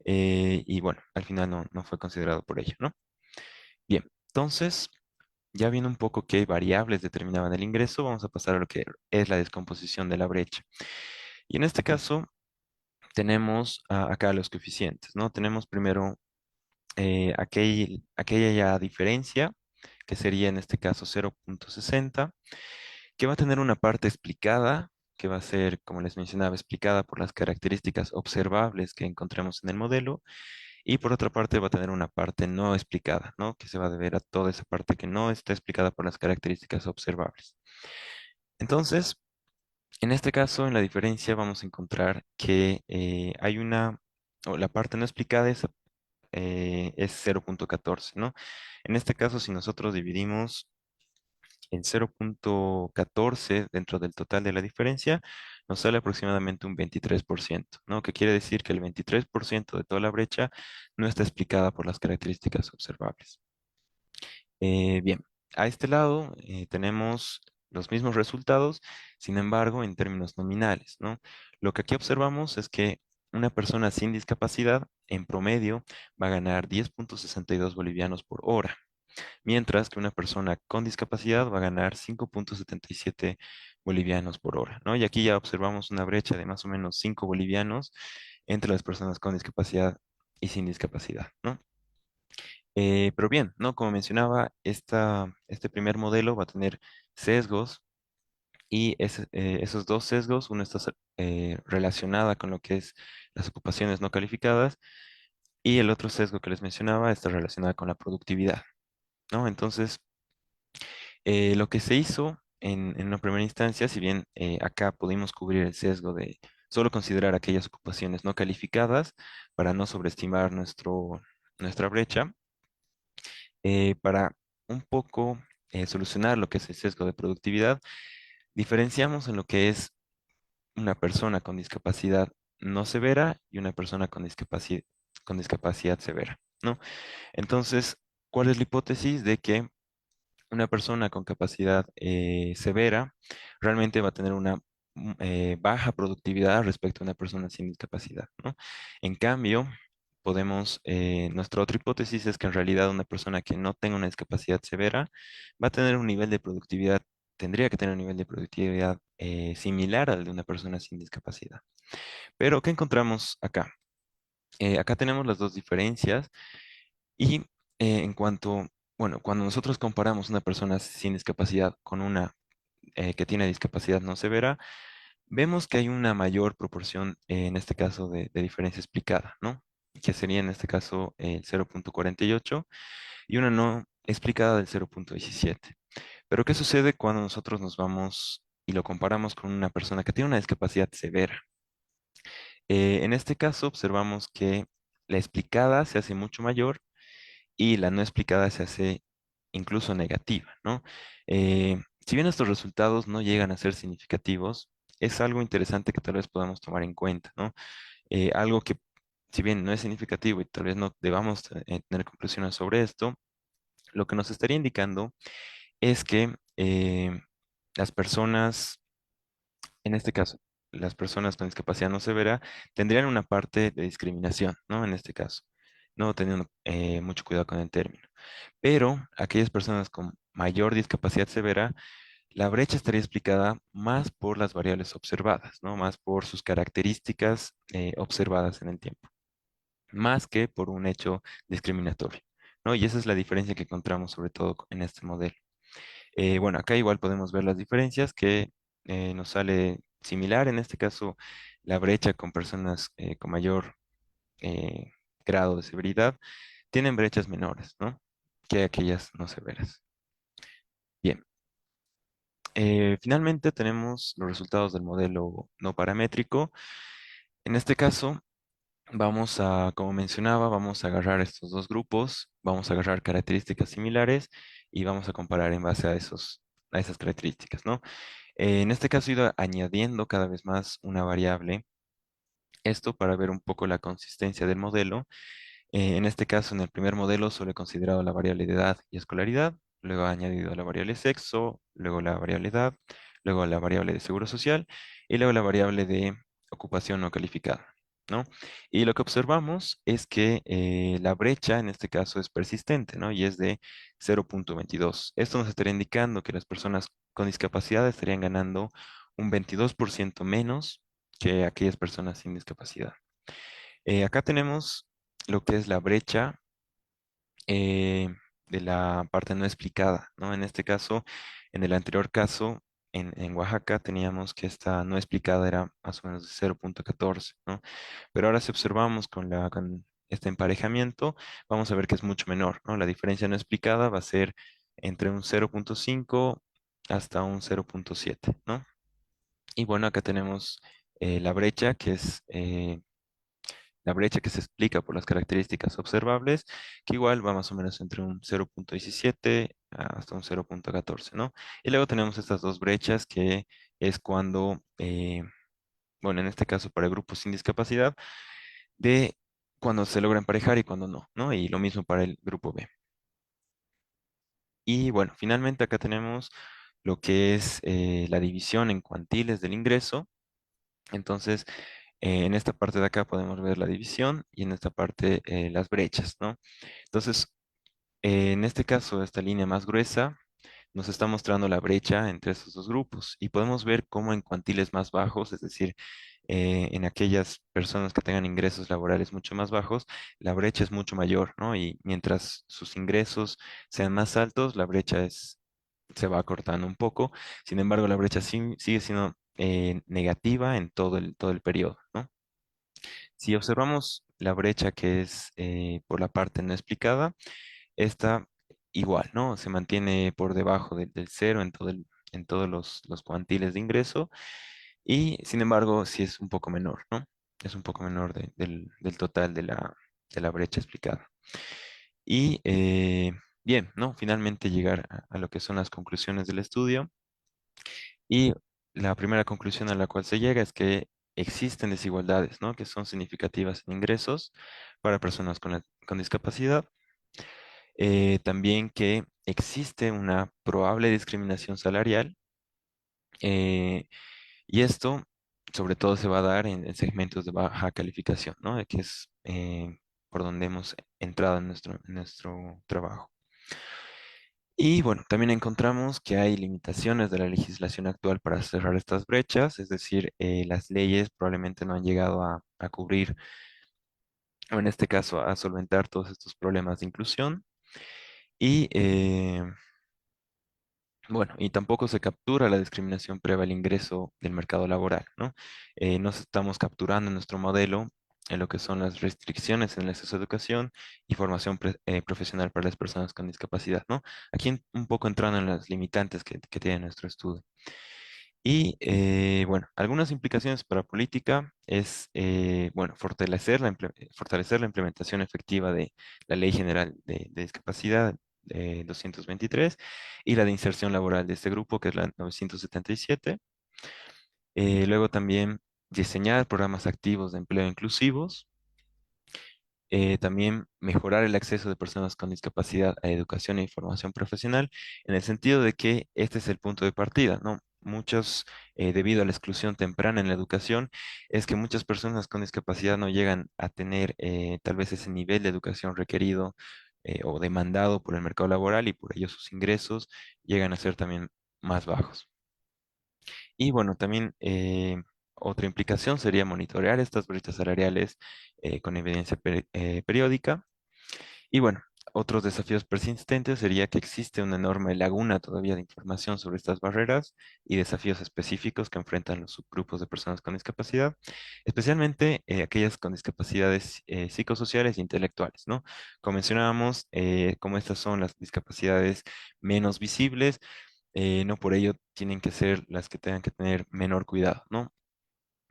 Y bueno, al final no fue considerado por ello, ¿no? Bien, entonces, ya viendo un poco qué variables determinaban el ingreso, vamos a pasar a lo que es la descomposición de la brecha. Y en este caso, tenemos acá los coeficientes, ¿no? Tenemos primero aquella ya diferencia, que sería en este caso 0,60, que va a tener una parte explicada, que va a ser, como les mencionaba, explicada por las características observables que encontremos en el modelo, y por otra parte va a tener una parte no explicada, ¿no? Que se va a deber a toda esa parte que no está explicada por las características observables. Entonces, en este caso, en la diferencia vamos a encontrar que o la parte no explicada es 0,14, ¿no? En este caso, si nosotros dividimos en 0,14 dentro del total de la diferencia, nos sale aproximadamente un 23%, ¿no? Que quiere decir que el 23% de toda la brecha no está explicada por las características observables. Bien, a este lado tenemos los mismos resultados, sin embargo, en términos nominales, ¿no? Lo que aquí observamos es que una persona sin discapacidad, en promedio, va a ganar 10,62 bolivianos por hora, mientras que una persona con discapacidad va a ganar 5,77 bolivianos por hora, ¿no? Y aquí ya observamos una brecha de más o menos 5 bolivianos entre las personas con discapacidad y sin discapacidad, ¿no? Pero bien, ¿no? Como mencionaba, este primer modelo va a tener sesgos y esos dos sesgos, uno está relacionada con lo que es las ocupaciones no calificadas y el otro sesgo que les mencionaba está relacionada con la productividad, ¿no? Entonces, lo que se hizo en una primera instancia, si bien acá pudimos cubrir el sesgo de solo considerar aquellas ocupaciones no calificadas para no sobreestimar nuestra brecha, para un poco solucionar lo que es el sesgo de productividad, diferenciamos en lo que es una persona con discapacidad no severa y una persona con discapacidad severa, ¿no? Entonces, ¿cuál es la hipótesis de que una persona con capacidad severa realmente va a tener una baja productividad respecto a una persona sin discapacidad, ¿no? En cambio, nuestra otra hipótesis es que en realidad una persona que no tenga una discapacidad severa va a tener un nivel de productividad, tendría que tener un nivel de productividad similar al de una persona sin discapacidad. Pero, ¿qué encontramos acá? Acá tenemos las dos diferencias y en cuanto, bueno, cuando nosotros comparamos una persona sin discapacidad con una que tiene discapacidad no severa, vemos que hay una mayor proporción, en este caso, de diferencia explicada, ¿no? Que sería en este caso el 0,48 y una no explicada del 0,17. Pero ¿qué sucede cuando nosotros nos vamos y lo comparamos con una persona que tiene una discapacidad severa? En este caso observamos que la explicada se hace mucho mayor y la no explicada se hace incluso negativa, ¿no? Si bien estos resultados no llegan a ser significativos, es algo interesante que tal vez podamos tomar en cuenta, ¿no? Algo que, si bien no es significativo y tal vez no debamos tener conclusiones sobre esto, lo que nos estaría indicando es que las personas, en este caso, las personas con discapacidad no severa, tendrían una parte de discriminación, ¿no? En este caso, no teniendo mucho cuidado con el término. Pero aquellas personas con mayor discapacidad severa, la brecha estaría explicada más por las variables observadas, ¿no? Más por sus características observadas en el tiempo, más que por un hecho discriminatorio, ¿no? Y esa es la diferencia que encontramos sobre todo en este modelo. Bueno, acá igual podemos ver las diferencias que nos sale similar, en este caso, la brecha con personas con mayor eh, grado de severidad tienen brechas menores, ¿no? Que aquellas no severas. Bien, finalmente tenemos los resultados del modelo no paramétrico. En este caso, como mencionaba, vamos a agarrar estos dos grupos, vamos a agarrar características similares y vamos a comparar en base a esas características, ¿no? En este caso he ido añadiendo cada vez más una variable, esto para ver un poco la consistencia del modelo. En este caso, en el primer modelo solo he considerado la variable de edad y escolaridad, luego he añadido la variable sexo, luego la variable edad, luego la variable de seguro social y luego la variable de ocupación no calificada, ¿no? Y lo que observamos es que la brecha en este caso es persistente, ¿no? Y es de 0,22. Esto nos estaría indicando que las personas con discapacidad estarían ganando un 22% menos que aquellas personas sin discapacidad. Acá tenemos lo que es la brecha eh, de la parte no explicada, ¿no? En este caso, en el anterior caso, en Oaxaca teníamos que esta no explicada era más o menos de 0,14, ¿no? Pero ahora si observamos con este emparejamiento, vamos a ver que es mucho menor, ¿no? La diferencia no explicada va a ser entre un 0,5 hasta un 0,7, ¿no? Y bueno, acá tenemos la brecha que se explica por las características observables, que igual va más o menos entre un 0,17 hasta un 0,14, ¿no? Y luego tenemos estas dos brechas que es cuando, bueno, en este caso para el grupo sin discapacidad, de cuando se logra emparejar y cuando no, ¿no? Y lo mismo para el grupo B. Y bueno, finalmente acá tenemos lo que es la división en cuantiles del ingreso. Entonces, en esta parte de acá podemos ver la división y en esta parte las brechas, ¿no? Entonces, en este caso, esta línea más gruesa nos está mostrando la brecha entre estos dos grupos y podemos ver cómo en cuantiles más bajos, es decir, en aquellas personas que tengan ingresos laborales mucho más bajos, la brecha es mucho mayor, ¿no? Y mientras sus ingresos sean más altos, la brecha se va acortando un poco. Sin embargo, la brecha sigue siendo negativa en todo el periodo, ¿no? Si observamos la brecha que es por la parte no explicada, esta igual, ¿no? Se mantiene por debajo del cero en todos los cuantiles de ingreso y sin embargo sí es un poco menor, ¿no? Es un poco menor del total de la brecha explicada. Y bien, ¿no? Finalmente llegar a lo que son las conclusiones del estudio. Y la primera conclusión a la cual se llega es que existen desigualdades, ¿no? Que son significativas en ingresos para personas con discapacidad. También que existe una probable discriminación salarial. eh, y esto, sobre todo, se va a dar en segmentos de baja calificación, ¿no? Que es por donde hemos entrado en nuestro trabajo. Y bueno, también encontramos que hay limitaciones de la legislación actual para cerrar estas brechas, es decir, las leyes probablemente no han llegado a cubrir, o en este caso, a solventar todos estos problemas de inclusión. Y bueno, y tampoco se captura la discriminación previa al ingreso del mercado laboral, ¿no? No estamos capturando en nuestro modelo en lo que son las restricciones en el acceso a educación y formación profesional para las personas con discapacidad, ¿no? Aquí un poco entrando en las limitantes que tiene nuestro estudio. Y bueno, algunas implicaciones para política es, bueno, fortalecer la implementación efectiva de la Ley General de Discapacidad 223 y la de inserción laboral de este grupo, que es la 977. Luego también diseñar programas activos de empleo inclusivos. También mejorar el acceso de personas con discapacidad a educación e información profesional, en el sentido de que este es el punto de partida, ¿no? Muchos, debido a la exclusión temprana en la educación, es que muchas personas con discapacidad no llegan a tener tal vez ese nivel de educación requerido o demandado por el mercado laboral y por ello sus ingresos llegan a ser también más bajos. Y bueno, también otra implicación sería monitorear estas brechas salariales con evidencia periódica. Y bueno, otros desafíos persistentes sería que existe una enorme laguna todavía de información sobre estas barreras y desafíos específicos que enfrentan los subgrupos de personas con discapacidad, especialmente aquellas con discapacidades psicosociales e intelectuales, ¿no? Como mencionábamos, como estas son las discapacidades menos visibles, no por ello tienen que ser las que tengan que tener menor cuidado, ¿no?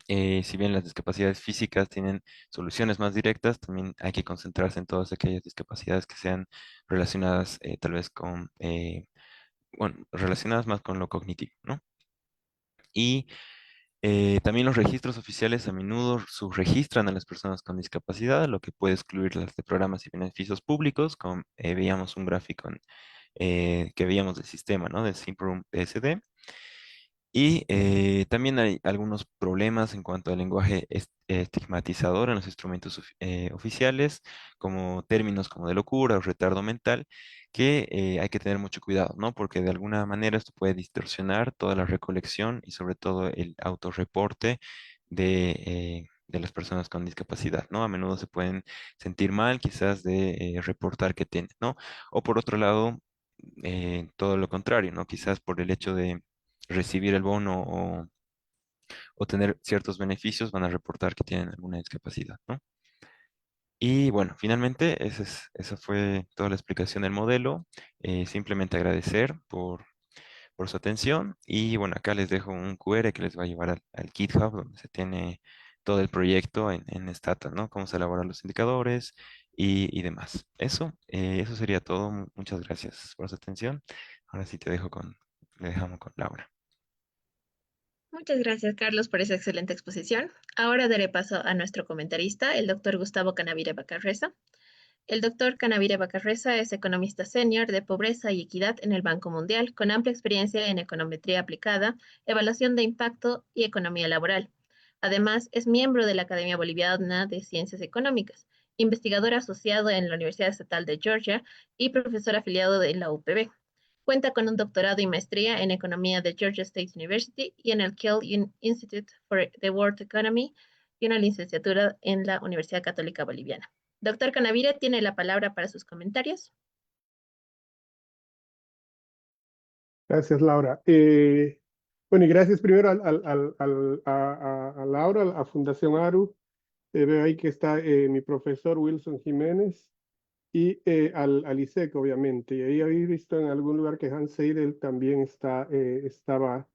Si bien las discapacidades físicas tienen soluciones más directas, también hay que concentrarse en todas aquellas discapacidades que sean relacionadas tal vez con, bueno, relacionadas más con lo cognitivo, ¿no? Y también los registros oficiales a menudo subregistran a las personas con discapacidad, lo que puede excluirlas de programas y beneficios públicos, como veíamos un gráfico que veíamos del sistema, ¿no? Del Simproom PSD. Y también hay algunos problemas en cuanto al lenguaje estigmatizador en los instrumentos oficiales, como términos como de locura o retardo mental, que hay que tener mucho cuidado, ¿no? Porque de alguna manera esto puede distorsionar toda la recolección y sobre todo el autorreporte de las personas con discapacidad, ¿no? A menudo se pueden sentir mal quizás de reportar que tienen, ¿no? O por otro lado, todo lo contrario, ¿no? Quizás por el hecho de recibir el bono o tener ciertos beneficios, van a reportar que tienen alguna discapacidad, ¿no? Y bueno, finalmente esa fue toda la explicación del modelo. Simplemente agradecer por su atención y bueno, acá les dejo un QR que les va a llevar al GitHub donde se tiene todo el proyecto en Stata, ¿no? Cómo se elaboran los indicadores y demás. Eso sería todo. Muchas gracias por su atención. Ahora sí le dejamos con Laura. Muchas gracias, Carlos, por esa excelente exposición. Ahora daré paso a nuestro comentarista, el doctor Gustavo Canavire Bacarreza. El doctor Canavire Bacarreza es economista senior de pobreza y equidad en el Banco Mundial, con amplia experiencia en econometría aplicada, evaluación de impacto y economía laboral. Además, es miembro de la Academia Boliviana de Ciencias Económicas, investigador asociado en la Universidad Estatal de Georgia y profesor afiliado de la UPB. Cuenta con un doctorado y maestría en economía de Georgia State University y en el Institute for the World Economy y una licenciatura en la Universidad Católica Boliviana. Doctor Canavire tiene la palabra para sus comentarios. Gracias, Laura. Bueno, y gracias primero a Laura, a Fundación ARU. Veo ahí que está mi profesor Wilson Jiménez y al ISEC, obviamente. Y ahí habéis visto en algún lugar que Hans Seidel también estaba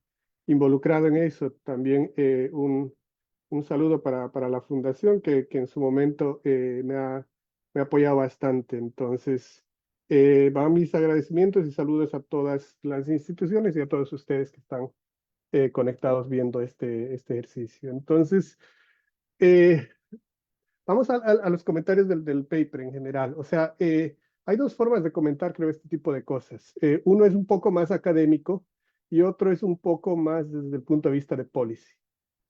involucrado en eso. También un saludo para la fundación que en su momento me ha apoyado bastante. Entonces, van mis agradecimientos y saludos a todas las instituciones y a todos ustedes que están conectados viendo este ejercicio. Entonces, eh, vamos a los comentarios del paper en general. O sea, hay dos formas de comentar, creo, este tipo de cosas. Uno es un poco más académico y otro es un poco más desde el punto de vista de policy.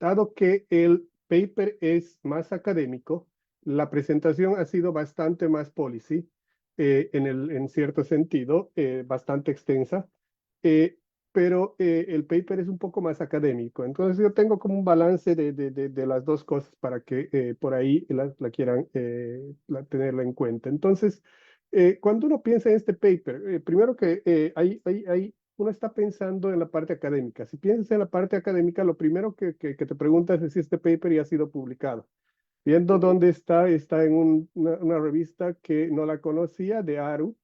Dado que el paper es más académico, la presentación ha sido bastante más policy, en cierto sentido, bastante extensa. Eh, pero el paper es un poco más académico. Entonces yo tengo como un balance de las dos cosas para que por ahí la quieran tenerla en cuenta. Entonces, cuando uno piensa en este paper, primero que uno está pensando en la parte académica. Si piensas en la parte académica, lo primero que te preguntas es si este paper ya ha sido publicado. Viendo dónde está en una revista que no la conocía, de ARU,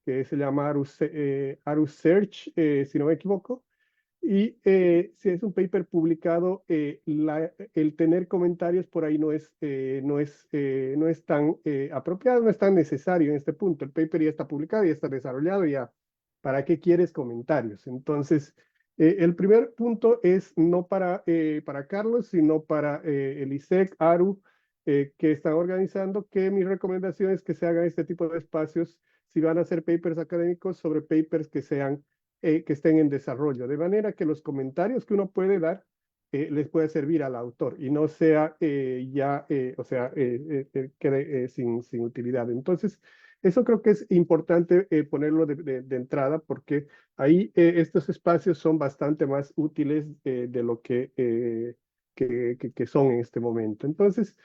que se llama ARU Search, si no me equivoco. Y si es un paper publicado, el tener comentarios por ahí no es tan apropiado, no es tan necesario en este punto. El paper ya está publicado, ya está desarrollado, ya. ¿Para qué quieres comentarios? Entonces, el primer punto es no para Carlos, sino para el ISEC, ARU, que están organizando, que mi recomendación es que se hagan este tipo de espacios si van a hacer papers académicos sobre papers que estén en desarrollo, de manera que los comentarios que uno puede dar les pueda servir al autor y no sea quede sin utilidad. Entonces, eso creo que es importante ponerlo de entrada porque ahí estos espacios son bastante más útiles de lo que son en este momento. Entonces,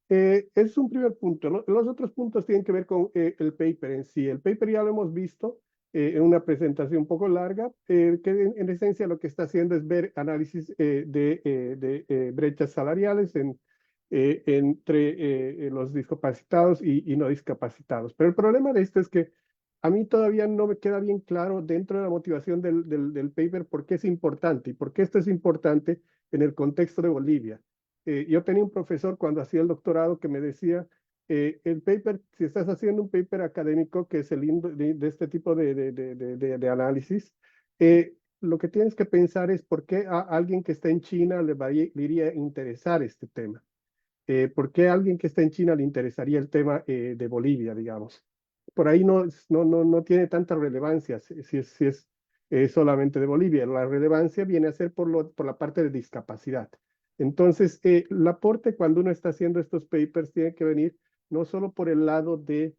es un primer punto, ¿no? Los otros puntos tienen que ver con el paper en sí. El paper ya lo hemos visto en una presentación un poco larga, que en esencia lo que está haciendo es ver análisis de brechas salariales entre los discapacitados y no discapacitados. Pero el problema de esto es que a mí todavía no me queda bien claro dentro de la motivación del paper por qué es importante y por qué esto es importante en el contexto de Bolivia. Yo tenía un profesor cuando hacía el doctorado que me decía, el paper, si estás haciendo un paper académico que es el de este tipo de análisis, lo que tienes que pensar es por qué a alguien que está en China le iría a interesar este tema. ¿Por qué a alguien que está en China le interesaría el tema de Bolivia, digamos? Por ahí no tiene tanta relevancia si es solamente de Bolivia. La relevancia viene a ser por la parte de discapacidad. Entonces, el aporte cuando uno está haciendo estos papers tiene que venir no solo por el lado de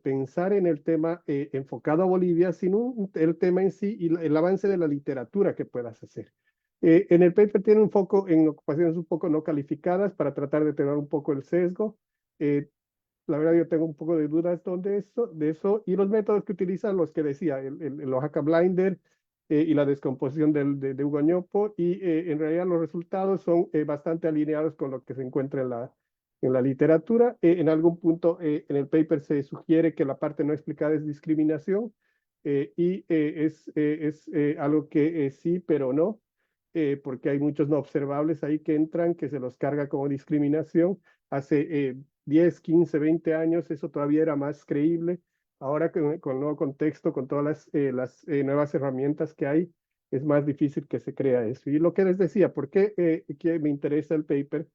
pensar en el tema enfocado a Bolivia, sino el tema en sí y el avance de la literatura que puedas hacer. En el paper tiene un foco en ocupaciones un poco no calificadas para tratar de tener un poco el sesgo. La verdad yo tengo un poco de dudas de eso y los métodos que utilizan los que decía, el Oaxaca Blinder y la descomposición de Hugo Ñopo y en realidad los resultados son bastante alineados con lo que se encuentra en la literatura. En algún punto en el paper se sugiere que la parte no explicada es discriminación es algo que sí, pero no. Porque hay muchos no observables ahí que entran, que se los carga como discriminación. Hace 10, 15, 20 años eso todavía era más creíble. Ahora con el nuevo contexto, con todas las nuevas herramientas que hay, es más difícil que se crea eso. Y lo que les decía, ¿por qué que me interesa el paper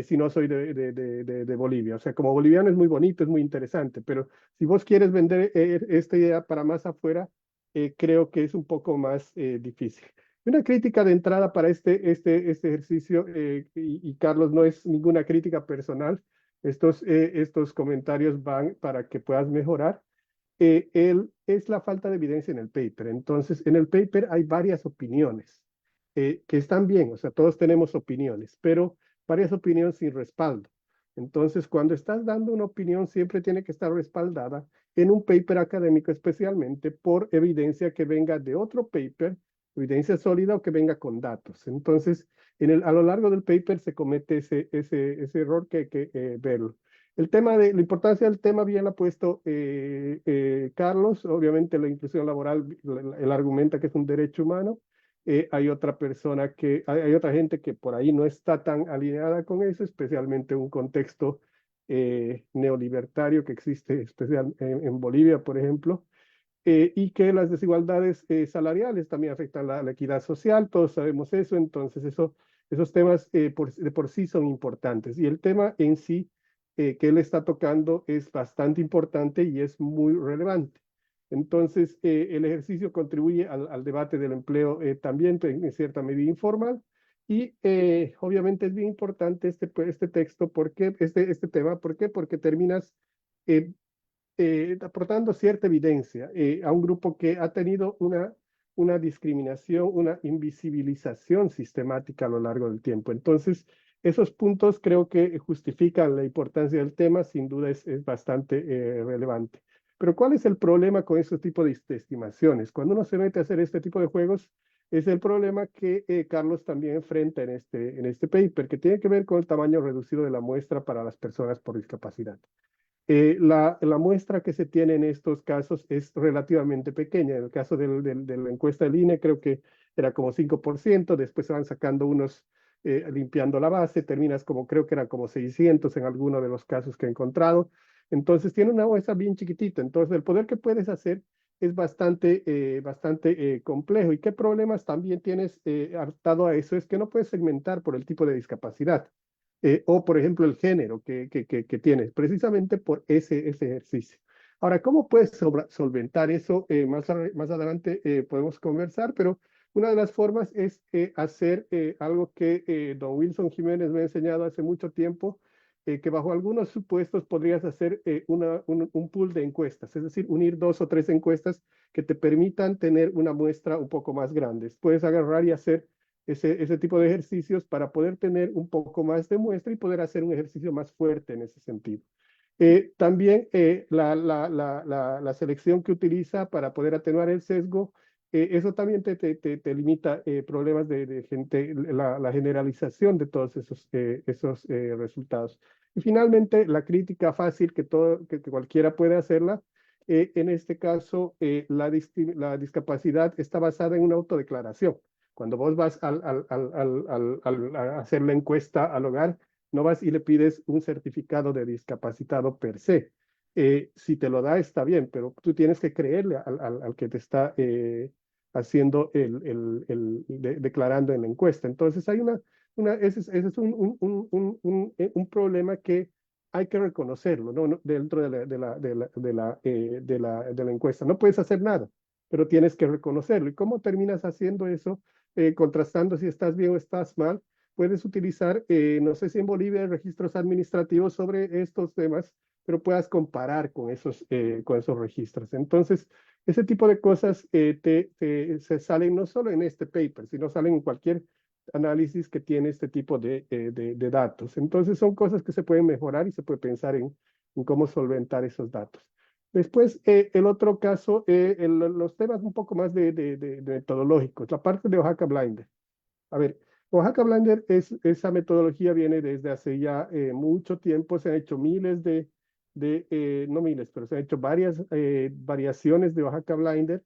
si no soy de Bolivia? O sea, como boliviano es muy bonito, es muy interesante, pero si vos quieres vender esta idea para más afuera, creo que es un poco más difícil. Una crítica de entrada para este ejercicio, y Carlos, no es ninguna crítica personal, estos comentarios van para que puedas mejorar. es la falta de evidencia en el paper. Entonces, en el paper hay varias opiniones que están bien, o sea, todos tenemos opiniones, pero varias opiniones sin respaldo. Entonces, cuando estás dando una opinión, siempre tiene que estar respaldada en un paper académico, especialmente por evidencia que venga de otro paper, evidencia sólida o que venga con datos. Entonces, a lo largo del paper se comete ese error que hay que verlo. La importancia del tema bien la ha puesto Carlos. Obviamente la inclusión laboral, él argumenta que es un derecho humano. Hay otra persona hay otra gente que por ahí no está tan alineada con eso, especialmente un contexto neolibertario que existe especial en Bolivia, por ejemplo, y que las desigualdades salariales también afectan la equidad social, todos sabemos eso. Entonces esos temas de por sí son importantes, y el tema en sí que él está tocando es bastante importante y es muy relevante. Entonces, el ejercicio contribuye al debate del empleo también en cierta medida informal, y obviamente es bien importante este texto, este tema. ¿Por qué? Porque terminas eh, aportando cierta evidencia a un grupo que ha tenido una discriminación, una invisibilización sistemática a lo largo del tiempo. Entonces, esos puntos creo que justifican la importancia del tema. Sin duda es bastante relevante. Pero ¿cuál es el problema con este tipo de estimaciones? Cuando uno se mete a hacer este tipo de juegos, es el problema que Carlos también enfrenta en este paper, que tiene que ver con el tamaño reducido de la muestra para las personas por discapacidad. La muestra que se tiene en estos casos es relativamente pequeña. En el caso de la encuesta del INE, creo que era como 5%, después se van sacando unos limpiando la base, terminas como, creo que eran como 600 en alguno de los casos que he encontrado. Entonces tiene una muestra bien chiquitita. Entonces el poder que puedes hacer es bastante complejo. ¿Y qué problemas también tienes atado a eso? Es que no puedes segmentar por el tipo de discapacidad. O, por ejemplo, el género que tienes, precisamente por ese ejercicio. Ahora, ¿cómo puedes solventar eso? Más adelante podemos conversar, pero una de las formas es hacer algo que don Wilson Jiménez me ha enseñado hace mucho tiempo, que bajo algunos supuestos podrías hacer un pool de encuestas, es decir, unir 2 o 3 encuestas que te permitan tener una muestra un poco más grande. Puedes agarrar y hacer ese tipo de ejercicios para poder tener un poco más de muestra y poder hacer un ejercicio más fuerte en ese sentido. También la selección que utiliza para poder atenuar el sesgo, eso también te limita problemas de gente, la generalización de todos esos resultados. Y finalmente, la crítica fácil que cualquiera puede hacerla. En este caso, la discapacidad está basada en una autodeclaración. Cuando vos vas a hacer la encuesta al hogar, no vas y le pides un certificado de discapacitado per se. Si te lo da, está bien, pero tú tienes que creerle al que te está haciendo declarando en la encuesta. Entonces, ese es un problema que hay que reconocerlo, ¿no? Dentro de la encuesta. No puedes hacer nada, pero tienes que reconocerlo. ¿Y cómo terminas haciendo eso? Contrastando si estás bien o estás mal. Puedes utilizar, no sé si en Bolivia hay registros administrativos sobre estos temas, pero puedas comparar con esos registros. Entonces, ese tipo de cosas se salen no solo en este paper, sino salen en cualquier análisis que tiene este tipo de datos. Entonces, son cosas que se pueden mejorar y se puede pensar en cómo solventar esos datos. Después, el otro caso, los temas un poco más de metodológicos, la parte de Oaxaca Blinder. A ver, Oaxaca Blinder esa metodología viene desde hace ya mucho tiempo. Se han hecho no miles, pero se han hecho varias variaciones de Oaxaca Blinder.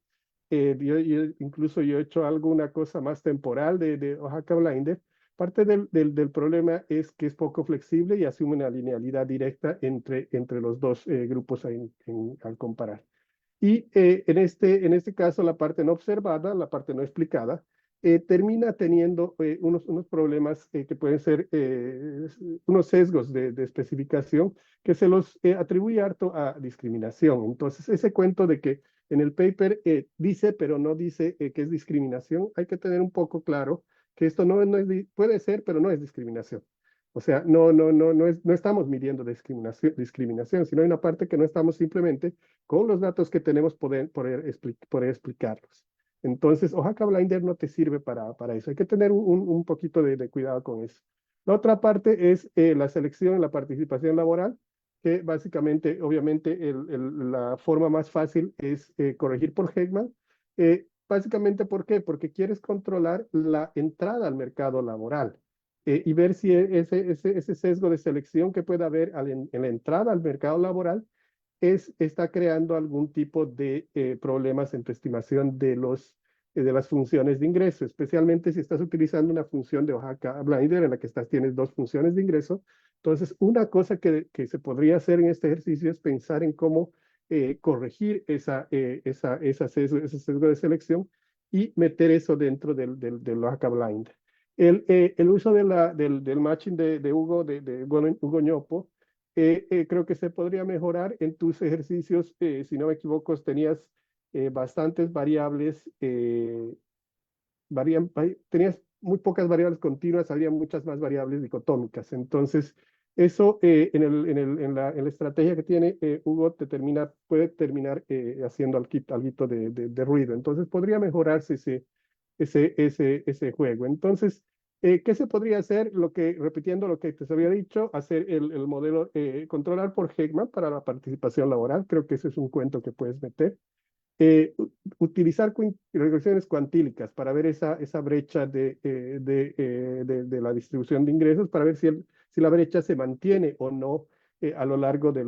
Incluso yo he hecho alguna cosa más temporal de Oaxaca Blinder. Parte del problema es que es poco flexible y asume una linealidad directa entre los dos grupos al comparar. Y en este caso, la parte no observada, la parte no explicada, termina teniendo unos problemas que pueden ser unos sesgos de especificación que se los atribuye harto a discriminación. Entonces, ese cuento de que en el paper dice, pero no dice que es discriminación, hay que tener un poco claro que esto puede ser, pero no es discriminación. O sea, no estamos midiendo discriminación, sino hay una parte que no estamos simplemente con los datos que tenemos poder explicarlos. Entonces, Oaxaca Blinder no te sirve para eso. Hay que tener un poquito de cuidado con eso. La otra parte es la selección, la participación laboral, que básicamente, obviamente, la forma más fácil es corregir por Heckman. Básicamente, ¿por qué? Porque quieres controlar la entrada al mercado laboral y ver si ese sesgo de selección que pueda haber en la entrada al mercado laboral está creando algún tipo de problemas en tu estimación de las funciones de ingreso, especialmente si estás utilizando una función de Oaxaca Blinder en la que tienes dos funciones de ingreso. Entonces, una cosa que se podría hacer en este ejercicio es pensar en cómo corregir ese sesgo de selección y meter eso dentro del Oaxaca Blinder. El uso del matching de Hugo, Hugo Ñopo, creo que se podría mejorar en tus ejercicios. Si no me equivoco, tenías bastantes variables, tenías muy pocas variables continuas, había muchas más variables dicotómicas. Entonces, eso en la estrategia que tiene Hugo puede terminar haciendo algo de ruido. Entonces, podría mejorarse ese juego. Entonces, ¿qué se podría hacer? Repitiendo lo que te había dicho, hacer el modelo, controlar por Heckman para la participación laboral. Creo que ese es un cuento que puedes meter. Utilizar regresiones cuantílicas para ver esa brecha de la distribución de ingresos, para ver si la brecha se mantiene o no a lo largo de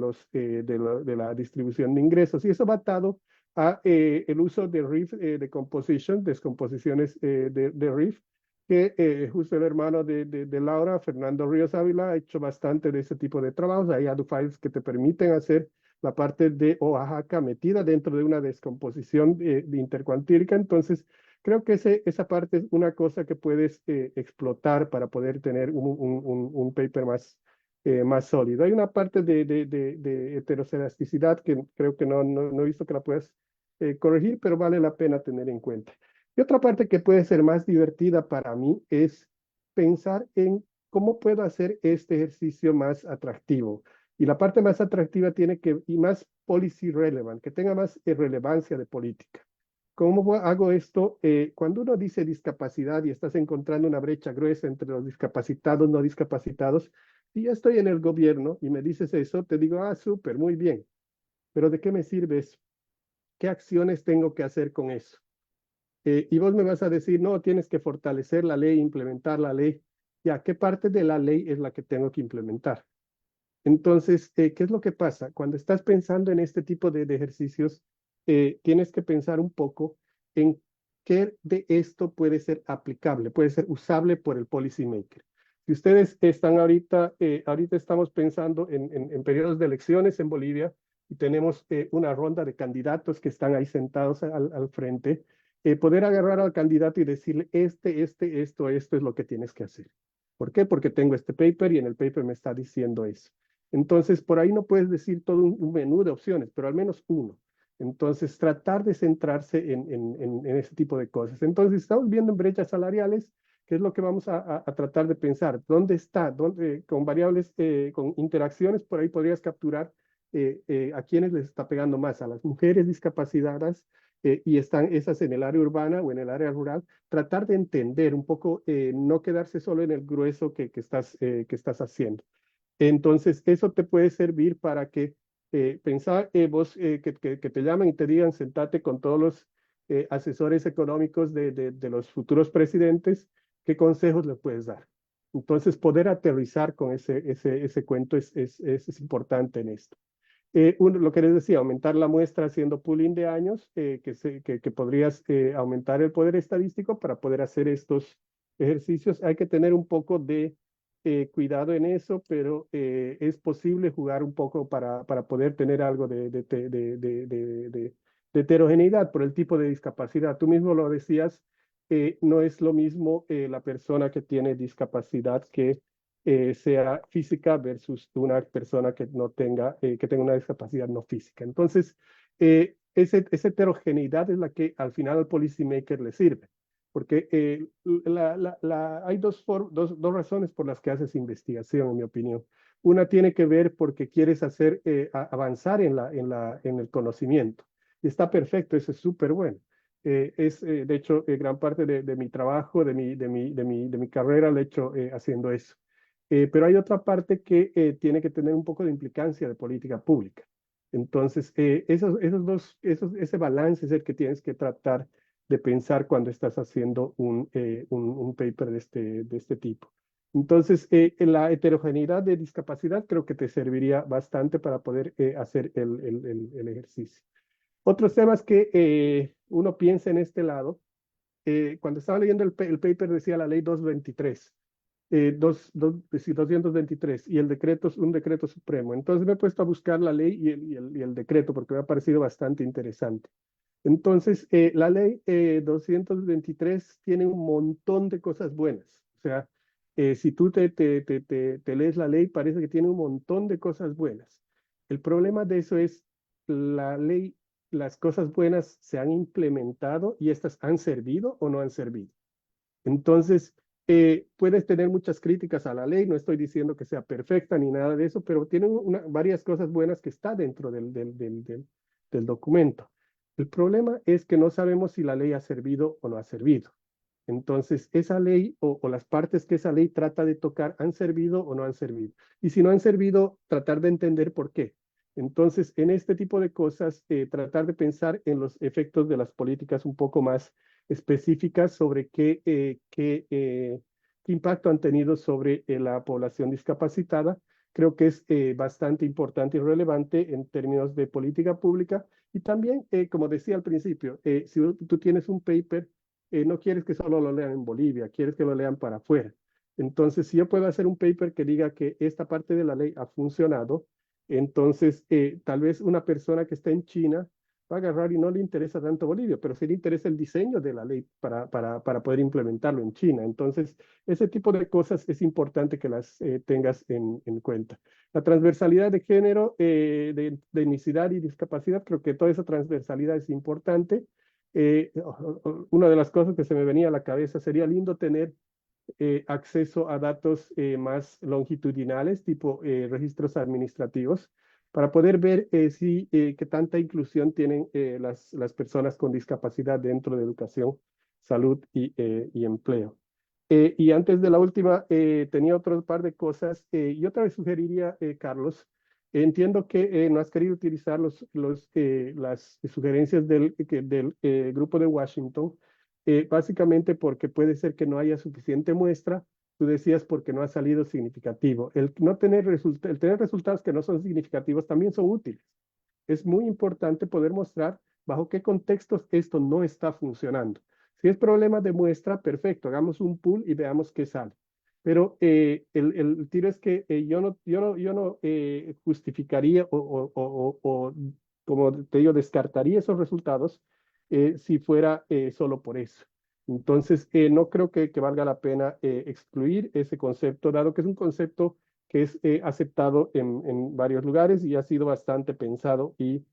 la distribución de ingresos. Y eso va atado a el uso de RIF, de descomposiciones de RIF, que justo el hermano de Laura, Fernando Ríos Ávila, ha hecho bastante de ese tipo de trabajos. Hay ADU files que te permiten hacer la parte de Oaxaca metida dentro de una descomposición de intercuantílica. Entonces, creo que esa parte es una cosa que puedes explotar para poder tener un paper más sólido. Hay una parte de heterocelasticidad que creo que no he visto que la puedas corregir, pero vale la pena tener en cuenta. Y otra parte que puede ser más divertida para mí es pensar en cómo puedo hacer este ejercicio más atractivo. Y la parte más atractiva y más policy relevant, que tenga más relevancia de política. ¿Cómo hago esto? Cuando uno dice discapacidad y estás encontrando una brecha gruesa entre los discapacitados, no discapacitados, y ya estoy en el gobierno y me dices eso, te digo, súper, muy bien. Pero ¿de qué me sirve eso? ¿Qué acciones tengo que hacer con eso? Y vos me vas a decir, no, tienes que fortalecer la ley, implementar la ley. Ya, ¿qué parte de la ley es la que tengo que implementar? Entonces, ¿qué es lo que pasa? Cuando estás pensando en este tipo de ejercicios, tienes que pensar un poco en qué de esto puede ser aplicable, puede ser usable por el policymaker. Si ustedes están ahorita estamos pensando en periodos de elecciones en Bolivia y tenemos una ronda de candidatos que están ahí sentados al frente, poder agarrar al candidato y decirle, esto es lo que tienes que hacer. ¿Por qué? Porque tengo este paper y en el paper me está diciendo eso. Entonces, por ahí no puedes decir todo un menú de opciones, pero al menos uno. Entonces, tratar de centrarse en ese tipo de cosas. Entonces, estamos viendo en brechas salariales, ¿qué es lo que vamos a tratar de pensar? ¿Dónde está? Con variables, con interacciones, por ahí podrías capturar a quiénes les está pegando más, a las mujeres discapacitadas, y están esas en el área urbana o en el área rural, tratar de entender un poco, no quedarse solo en el grueso que estás haciendo. Entonces, eso te puede servir para que pensar, que te llamen y te digan, sentate con todos los asesores económicos de los futuros presidentes, ¿qué consejos le puedes dar? Entonces, poder aterrizar con ese cuento es importante en esto. Lo que les decía, aumentar la muestra haciendo pooling de años, que podrías aumentar el poder estadístico para poder hacer estos ejercicios. Hay que tener un poco de cuidado en eso, pero es posible jugar un poco para poder tener algo de heterogeneidad por el tipo de discapacidad. Tú mismo lo decías, no es lo mismo la persona que tiene discapacidad que sea física versus una persona que no tenga, que tenga una discapacidad no física. Entonces, esa heterogeneidad es la que al final al policymaker le sirve, porque hay dos razones por las que haces investigación, en mi opinión. Una tiene que ver porque quieres hacer avanzar en el conocimiento. Y está perfecto, eso es súper bueno. De hecho, gran parte de mi trabajo, de mi carrera, lo he hecho haciendo eso. Pero hay otra parte que tiene que tener un poco de implicancia de política pública. Entonces, ese balance es el que tienes que tratar de pensar cuando estás haciendo un paper de este tipo. Entonces, la heterogeneidad de discapacidad creo que te serviría bastante para poder hacer el ejercicio. Otros temas que uno piensa en este lado, cuando estaba leyendo el paper decía la ley 223, sí, 223, y el decreto es un decreto supremo. Entonces me he puesto a buscar la ley y el decreto porque me ha parecido bastante interesante. Entonces, la ley 223 tiene un montón de cosas buenas. O sea, si tú te lees la ley, parece que tiene un montón de cosas buenas. El problema de eso es la ley, las cosas buenas se han implementado y estas han servido o no han servido. Entonces, puedes tener muchas críticas a la ley, no estoy diciendo que sea perfecta ni nada de eso, pero tiene varias cosas buenas que está dentro del documento. El problema es que no sabemos si la ley ha servido o no ha servido. Entonces, esa ley o las partes que esa ley trata de tocar han servido o no han servido. Y si no han servido, tratar de entender por qué. Entonces, en este tipo de cosas, tratar de pensar en los efectos de las políticas un poco más específicas sobre qué impacto han tenido sobre la población discapacitada. Creo que es bastante importante y relevante en términos de política pública. Y también, como decía al principio, si tú tienes un paper, no quieres que solo lo lean en Bolivia, quieres que lo lean para afuera. Entonces, si yo puedo hacer un paper que diga que esta parte de la ley ha funcionado, entonces tal vez una persona que está en China va a agarrar y no le interesa tanto Bolivia, pero sí le interesa el diseño de la ley para poder implementarlo en China. Entonces, ese tipo de cosas es importante que las tengas en cuenta. La transversalidad de género, de etnicidad y discapacidad, creo que toda esa transversalidad es importante. Una de las cosas que se me venía a la cabeza sería lindo tener acceso a datos más longitudinales, tipo registros administrativos, para poder ver qué tanta inclusión tienen las personas con discapacidad dentro de educación, salud y empleo. Y antes de la última, tenía otro par de cosas. Yo otra vez sugeriría, Carlos, entiendo que no has querido utilizar las sugerencias del grupo de Washington, básicamente porque puede ser que no haya suficiente muestra. Tú decías porque no ha salido significativo. El tener resultados que no son significativos también son útiles. Es muy importante poder mostrar bajo qué contextos esto no está funcionando. Si es problema de muestra, perfecto, hagamos un pool y veamos qué sale. Pero el tiro es que yo no justificaría o, como te digo, descartaría esos resultados si fuera solo por eso. Entonces, no creo que valga la pena excluir ese concepto, dado que es un concepto que es aceptado en varios lugares y ha sido bastante pensado y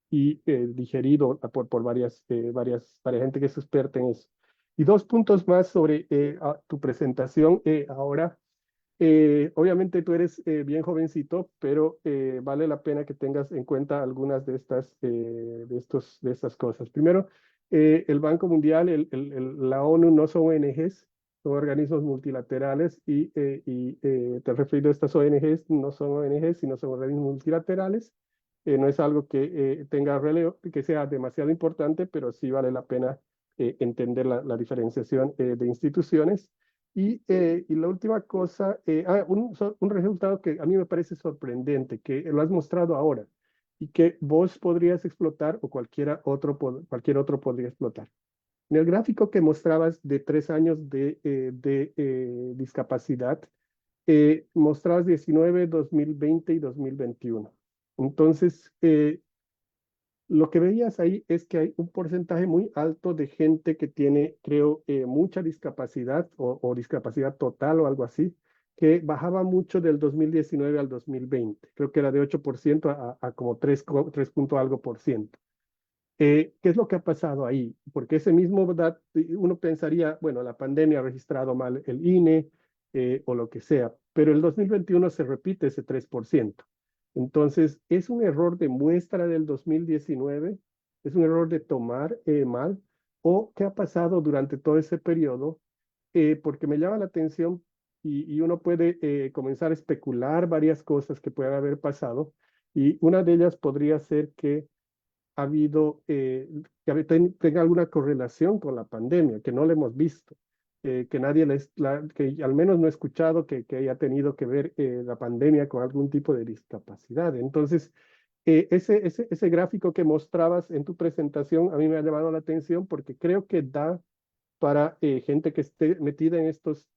digerido por varias gente que es experta en eso. Y dos puntos más sobre tu presentación ahora. Obviamente tú eres bien jovencito, pero vale la pena que tengas en cuenta algunas de estas cosas. Primero, el Banco Mundial, la ONU no son ONGs, son organismos multilaterales y te he referido a estas ONGs, no son ONGs, sino son organismos multilaterales. No es algo que tenga relevo, que sea demasiado importante, pero sí vale la pena entender la diferenciación de instituciones. Y la última cosa, un resultado que a mí me parece sorprendente, que lo has mostrado ahora y que vos podrías explotar o cualquier otro podría explotar. En el gráfico que mostrabas de 3 años de discapacidad, mostrabas 19, 2020 y 2021. Entonces, lo que veías ahí es que hay un porcentaje muy alto de gente que tiene, creo, mucha discapacidad o discapacidad total o algo así, que bajaba mucho del 2019 al 2020. Creo que era de 8% a como 3 punto algo por ciento. ¿Qué es lo que ha pasado ahí? Porque ese mismo dato, uno pensaría, bueno, la pandemia ha registrado mal el INE o lo que sea, pero el 2021 se repite ese 3%. Entonces, es un error de muestra del 2019, es un error de tomar mal, o qué ha pasado durante todo ese periodo, porque me llama la atención y uno puede comenzar a especular varias cosas que puedan haber pasado, y una de ellas podría ser que ha habido, tenga alguna correlación con la pandemia, que no la hemos visto, que nadie que al menos no he escuchado que haya tenido que ver la pandemia con algún tipo de discapacidad. Entonces, ese gráfico que mostrabas en tu presentación a mí me ha llamado la atención porque creo que da para gente que esté metida en estos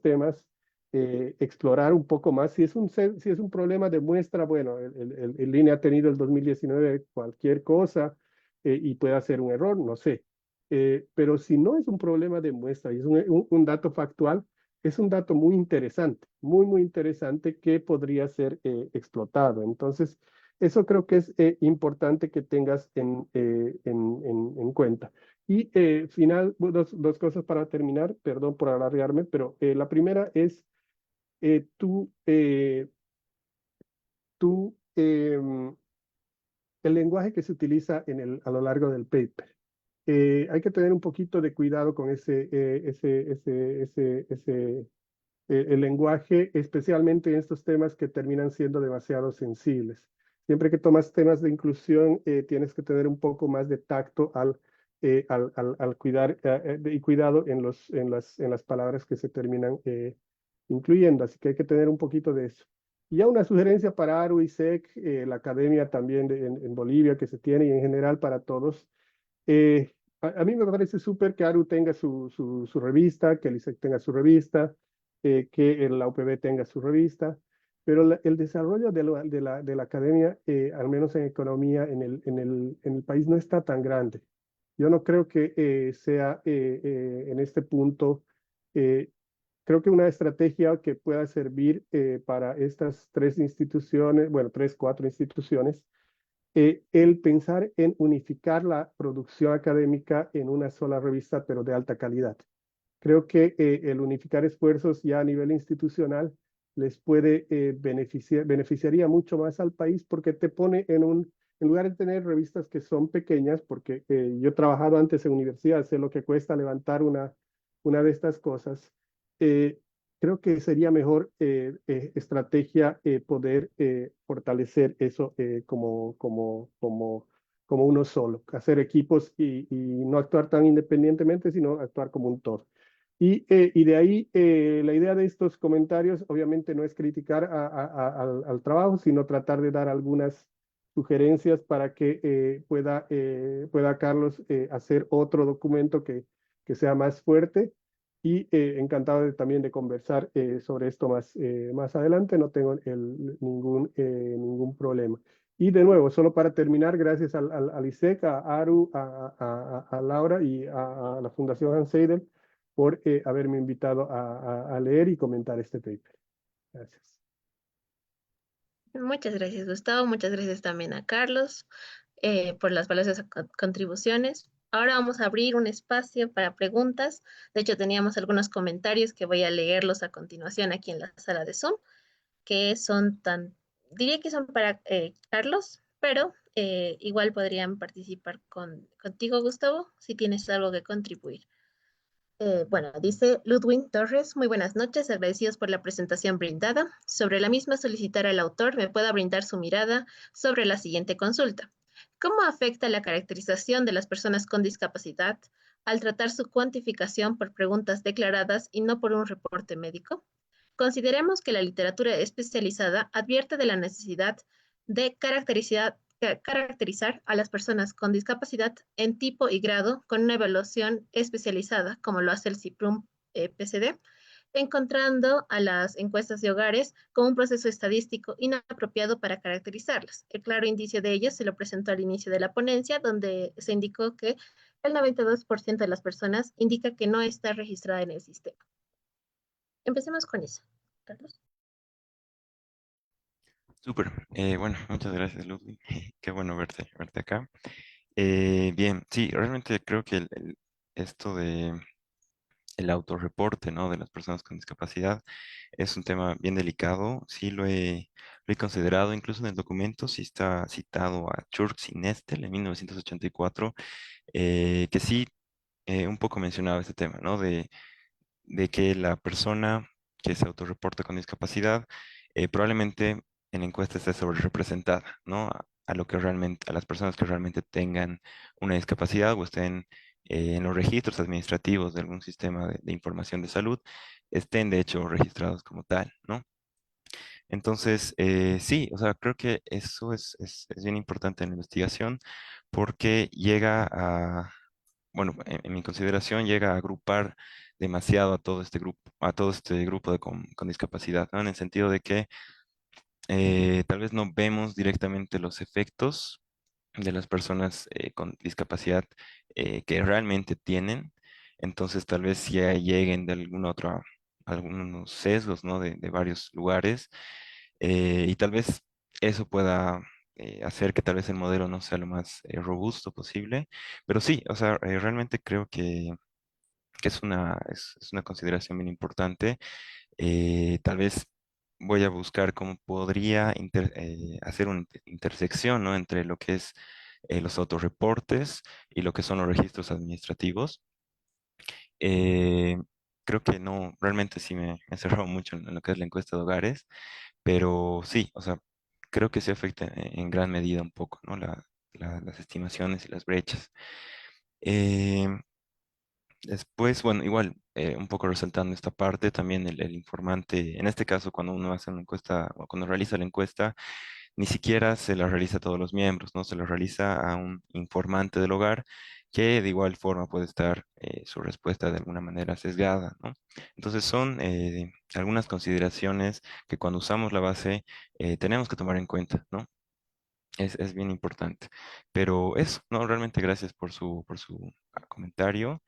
temas, explorar un poco más. Si es un problema de muestra, bueno, el INE ha tenido el 2019 cualquier cosa y puede ser un error, no sé. Pero si no es un problema de muestra y es un dato factual, es un dato muy interesante, muy, muy interesante que podría ser explotado. Entonces, eso creo que es importante que tengas en cuenta. Y dos cosas para terminar, perdón por alargarme, pero la primera es eh, tú, eh, tú, el lenguaje que se utiliza a lo largo del paper. Hay que tener un poquito de cuidado con el lenguaje, especialmente en estos temas que terminan siendo demasiado sensibles. Siempre que tomas temas de inclusión, tienes que tener un poco más de tacto al cuidar y cuidado en las palabras que se terminan incluyendo. Así que hay que tener un poquito de eso. Y ya una sugerencia para ARU y SEC, la academia también en Bolivia que se tiene y en general para todos. A mí me parece súper que ARU tenga su revista, que el ISEC tenga su revista, que la UPB tenga su revista, pero el desarrollo de la academia, al menos en economía, en el país no está tan grande. Yo no creo que sea en este punto, eh, creo que una estrategia que pueda servir para estas tres instituciones, bueno, tres, cuatro instituciones, el pensar en unificar la producción académica en una sola revista, pero de alta calidad. Creo que el unificar esfuerzos ya a nivel institucional les puede beneficiaría mucho más al país porque te pone en lugar de tener revistas que son pequeñas, porque yo he trabajado antes en universidad, sé lo que cuesta levantar una de estas cosas, eh, creo que sería mejor estrategia poder fortalecer eso como uno solo, hacer equipos y no actuar tan independientemente, sino actuar como un todo. Y de ahí la idea de estos comentarios obviamente no es criticar al trabajo, sino tratar de dar algunas sugerencias para que pueda Carlos hacer otro documento que sea más fuerte y encantado también de conversar sobre esto más adelante, no tengo ningún problema. Y de nuevo, solo para terminar, gracias al ISEC, a Aru, a Laura y a la Fundación Hans Seidel por haberme invitado a leer y comentar este paper. Gracias. Muchas gracias, Gustavo. Muchas gracias también a Carlos por las valiosas contribuciones. Ahora vamos a abrir un espacio para preguntas. De hecho, teníamos algunos comentarios que voy a leerlos a continuación aquí en la sala de Zoom, que son diría que son para Carlos, pero igual podrían participar contigo, Gustavo, si tienes algo que contribuir. Bueno, dice Ludwig Torres, muy buenas noches, agradecidos por la presentación brindada. Sobre la misma, solicitar al autor me pueda brindar su mirada sobre la siguiente consulta. ¿Cómo afecta la caracterización de las personas con discapacidad al tratar su cuantificación por preguntas declaradas y no por un reporte médico? Consideremos que la literatura especializada advierte de la necesidad de caracterizar a las personas con discapacidad en tipo y grado con una evaluación especializada, como lo hace el CIPRUM PCD, encontrando a las encuestas de hogares como un proceso estadístico inapropiado para caracterizarlas. El claro indicio de ello se lo presentó al inicio de la ponencia, donde se indicó que el 92% de las personas indica que no está registrada en el sistema. Empecemos con eso, Carlos. Súper. Bueno, muchas gracias, Ludwig. Qué bueno verte acá. Bien, sí, realmente creo que esto de el autorreporte, ¿no? De las personas con discapacidad es un tema bien delicado. Sí, lo he considerado, incluso en el documento, sí está citado a Church y Nestel en 1984, que sí un poco mencionaba este tema, ¿no? De que la persona que se autorreporta con discapacidad probablemente en la encuesta esté sobre representada, ¿no? A lo que realmente, a las personas que realmente tengan una discapacidad o estén en los registros administrativos de algún sistema de información de salud, estén de hecho registrados como tal, ¿no? Entonces, sí, o sea, creo que eso es bien importante en la investigación porque llega a, bueno, en mi consideración llega a agrupar demasiado a todo este grupo con discapacidad, ¿no? En el sentido de que tal vez no vemos directamente los efectos de las personas con discapacidad que realmente tienen, entonces tal vez sí lleguen de alguna otra, algunos sesgos, ¿no? De varios lugares y tal vez eso pueda hacer que tal vez el modelo no sea lo más robusto posible, pero sí, o sea, realmente creo que es una consideración bien importante. Tal vez voy a buscar cómo podría hacer una intersección, ¿no? Entre lo que es los autorreportes y lo que son los registros administrativos. Eh, Creo que no, realmente sí me he cerrado mucho en lo que es la encuesta de hogares, pero sí, o sea, creo que se afecta en gran medida un poco, ¿no? Las estimaciones y las brechas. Eh, Después, bueno, igual, un poco resaltando esta parte, también el informante, en este caso, cuando uno hace una encuesta o cuando realiza la encuesta, ni siquiera se la realiza a todos los miembros, ¿no? Se la realiza a un informante del hogar que de igual forma puede estar su respuesta de alguna manera sesgada, ¿no? Entonces son algunas consideraciones que cuando usamos la base tenemos que tomar en cuenta, ¿no? Es bien importante. Pero eso, ¿no? Realmente gracias por su comentario.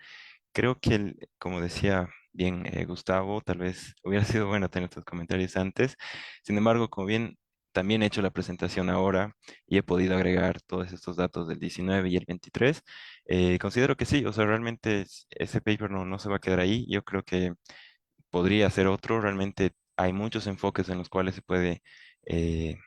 Creo que, como decía bien Gustavo, tal vez hubiera sido bueno tener estos comentarios antes. Sin embargo, como bien también he hecho la presentación ahora y he podido agregar todos estos datos del 19 y el 23, considero que sí, o sea, realmente ese paper no se va a quedar ahí. Yo creo que podría ser otro. Realmente hay muchos enfoques en los cuales eh,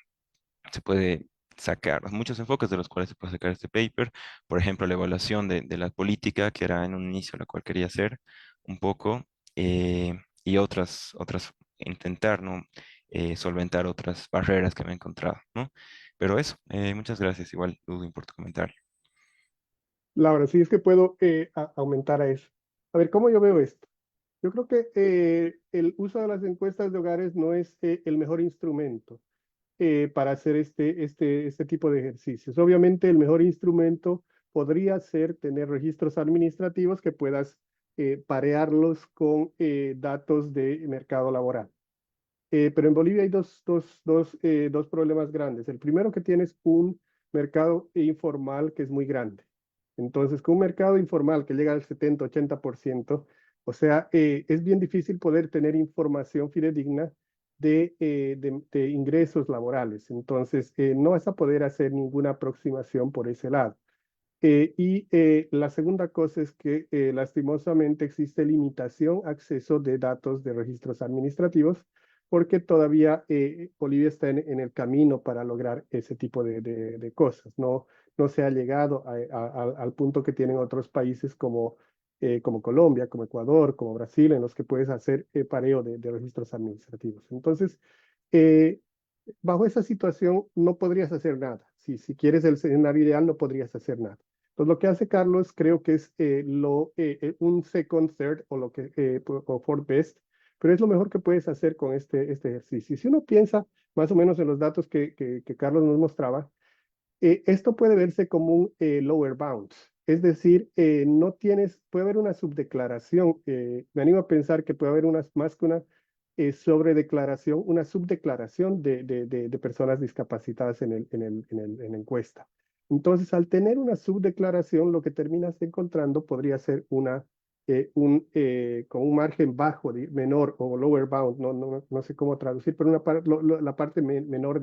se puede sacar, muchos enfoques de los cuales se puede sacar este paper. Por ejemplo, la evaluación de la política, que era en un inicio la cual quería hacer un poco, y intentar, ¿no? Solventar otras barreras que me he encontrado, ¿no? Pero eso, muchas gracias, igual, Ludwig, por tu comentario. Laura, sí es que puedo aumentar a eso. A ver, ¿cómo yo veo esto? Yo creo que el uso de las encuestas de hogares no es el mejor instrumento para hacer este tipo de ejercicios. Obviamente, el mejor instrumento podría ser tener registros administrativos que puedas parearlos con datos de mercado laboral. Pero en Bolivia hay dos problemas grandes. El primero que tienes un mercado informal que es muy grande. Entonces, con un mercado informal que llega al 70-80%, o sea, es bien difícil poder tener información fidedigna de ingresos laborales. Entonces, no vas a poder hacer ninguna aproximación por ese lado. La segunda cosa es que lastimosamente existe limitación acceso de datos de registros administrativos porque todavía Bolivia está en el camino para lograr ese tipo de cosas. No se ha llegado al punto que tienen otros países como Colombia, como Ecuador, como Brasil, en los que puedes hacer pareo de registros administrativos. Entonces, eh, bajo esa situación no podrías hacer nada. Si quieres el escenario ideal, no podrías hacer nada. Entonces, lo que hace Carlos creo que es un second, third o o fourth best, pero es lo mejor que puedes hacer con este ejercicio. Y si uno piensa más o menos en los datos que Carlos nos mostraba, esto puede verse como un lower bound. Es decir, puede haber una subdeclaración. Me animo a pensar que puede haber más que una sobredeclaración, una subdeclaración de personas discapacitadas en la encuesta. Entonces, al tener una subdeclaración, lo que terminas encontrando podría ser con un margen bajo, menor o lower bound, no sé cómo traducir, pero la parte menor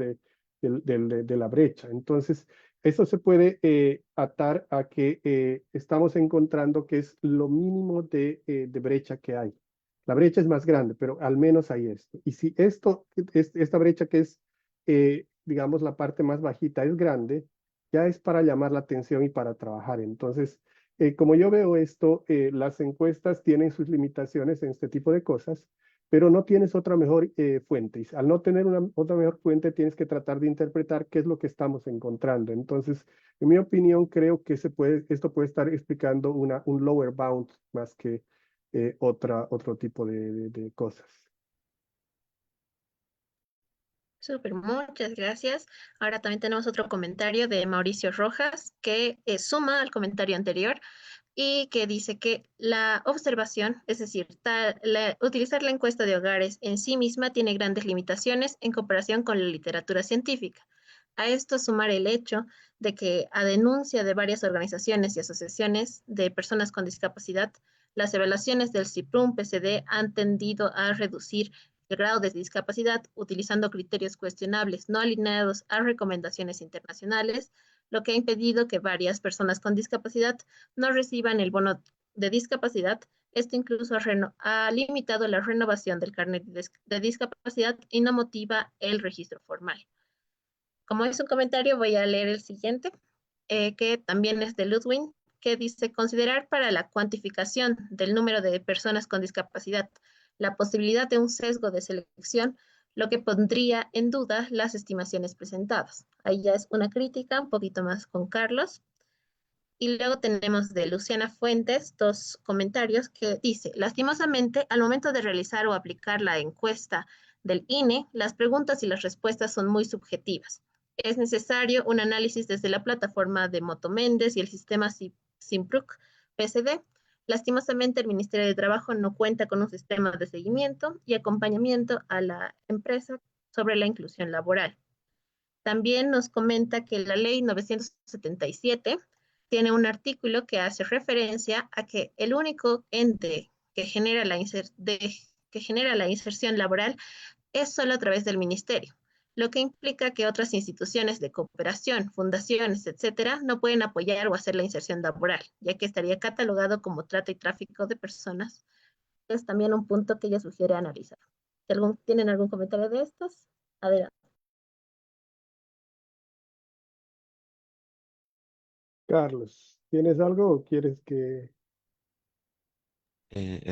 de la brecha. Entonces, eso se puede atar a que estamos encontrando que es lo mínimo de brecha que hay. La brecha es más grande, pero al menos hay esto. Y si esta brecha que es, digamos, la parte más bajita es grande, ya es para llamar la atención y para trabajar. Entonces, como yo veo esto, las encuestas tienen sus limitaciones en este tipo de cosas, pero no tienes otra mejor fuente. Y al no tener otra mejor fuente, tienes que tratar de interpretar qué es lo que estamos encontrando. Entonces, en mi opinión, creo que esto puede estar explicando un lower bound más que otro tipo de cosas. Súper, muchas gracias. Ahora también tenemos otro comentario de Mauricio Rojas que suma al comentario anterior y que dice que la observación, es decir, utilizar la encuesta de hogares en sí misma tiene grandes limitaciones en comparación con la literatura científica. A esto sumar el hecho de que, a denuncia de varias organizaciones y asociaciones de personas con discapacidad, las evaluaciones del CIPRUM-PCD han tendido a reducir el grado de discapacidad utilizando criterios cuestionables no alineados a recomendaciones internacionales, lo que ha impedido que varias personas con discapacidad no reciban el bono de discapacidad. Esto incluso ha limitado la renovación del carnet de discapacidad y no motiva el registro formal. Como es un comentario, voy a leer el siguiente, que también es de Ludwig, que dice, considerar para la cuantificación del número de personas con discapacidad la posibilidad de un sesgo de selección, lo que pondría en duda las estimaciones presentadas. Ahí ya es una crítica, un poquito más con Carlos. Y luego tenemos de Luciana Fuentes dos comentarios que dice, lastimosamente, al momento de realizar o aplicar la encuesta del INE, las preguntas y las respuestas son muy subjetivas. Es necesario un análisis desde la plataforma de Motoméndez y el sistema Simpruk PSD. Lastimosamente, el Ministerio de Trabajo no cuenta con un sistema de seguimiento y acompañamiento a la empresa sobre la inclusión laboral. También nos comenta que la ley 977 tiene un artículo que hace referencia a que el único ente que genera la inserción laboral es solo a través del ministerio, lo que implica que otras instituciones de cooperación, fundaciones, etcétera, no pueden apoyar o hacer la inserción laboral, ya que estaría catalogado como trata y tráfico de personas. Es también un punto que ella sugiere analizar. ¿Tienen algún comentario de estos? Adelante. Carlos, ¿tienes algo o quieres que...?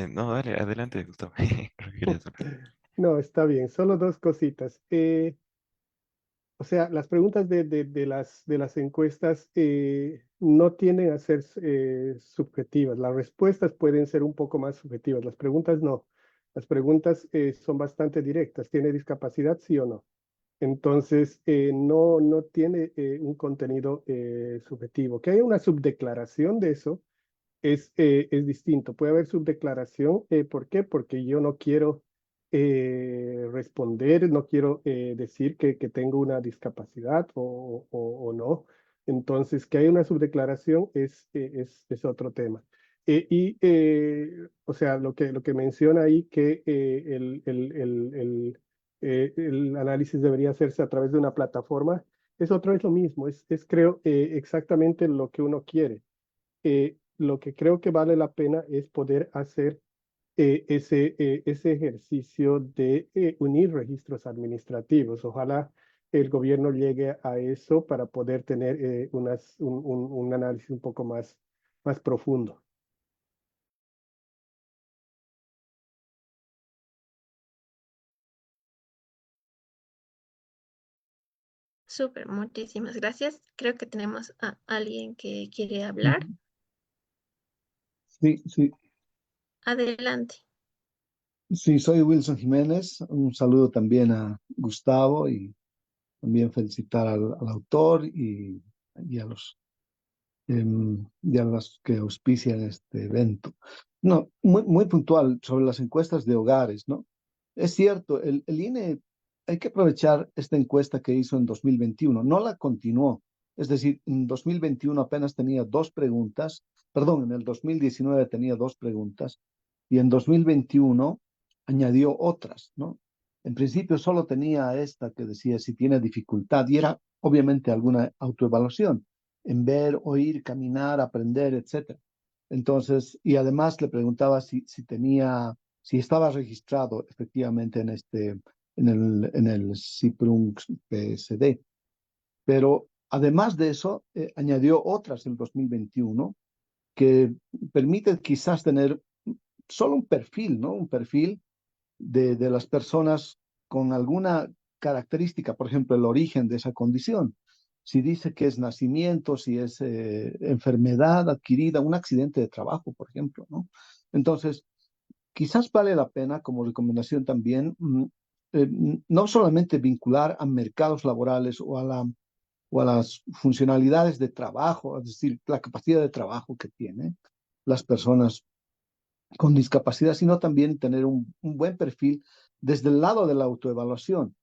No, dale, adelante, Gustavo. Creo que querías hablar. No, está bien, solo dos cositas. O sea, las preguntas de las encuestas no tienden a ser subjetivas. Las respuestas pueden ser un poco más subjetivas. Las preguntas no. Las preguntas son bastante directas. ¿Tiene discapacidad, sí o no? Entonces, no tiene un contenido subjetivo. Que haya una subdeclaración de eso es distinto. Puede haber subdeclaración. ¿Por qué? Porque yo no quiero responder, no quiero decir que tengo una discapacidad o no. Entonces, que haya una subdeclaración es otro tema. O sea, lo que menciona ahí que el análisis debería hacerse a través de una plataforma, es lo mismo, creo exactamente lo que uno quiere. Lo que creo que vale la pena es poder hacer ese ejercicio de unir registros administrativos. Ojalá el gobierno llegue a eso para poder tener un análisis un poco más profundo. Súper, muchísimas gracias. Creo que tenemos a alguien que quiere hablar. Sí, sí, Adelante. sí, soy Wilson Jiménez. Un saludo también a Gustavo y también felicitar al autor y a los que auspician este evento. No, muy puntual sobre las encuestas de hogares, ¿no? Es cierto, el INE, hay que aprovechar esta encuesta que hizo en 2021, no la continuó. Es decir, en 2021 apenas tenía dos preguntas, perdón, en el 2019 tenía dos preguntas y en 2021 añadió otras, ¿no? En principio solo tenía esta que decía si tiene dificultad y era obviamente alguna autoevaluación en ver, oír, caminar, aprender, etcétera. Entonces, y además le preguntaba si estaba registrado efectivamente en el CIPRUN PSD. Pero además de eso, añadió otras el 2021 que permite quizás tener solo un perfil, ¿no? Un perfil de las personas con alguna característica, por ejemplo, el origen de esa condición. Si dice que es nacimiento, si es enfermedad adquirida, un accidente de trabajo, por ejemplo, ¿no? Entonces, quizás vale la pena como recomendación también no solamente vincular a mercados laborales o a las funcionalidades de trabajo, es decir, la capacidad de trabajo que tienen las personas con discapacidad, sino también tener un buen perfil desde el lado de la autoevaluación.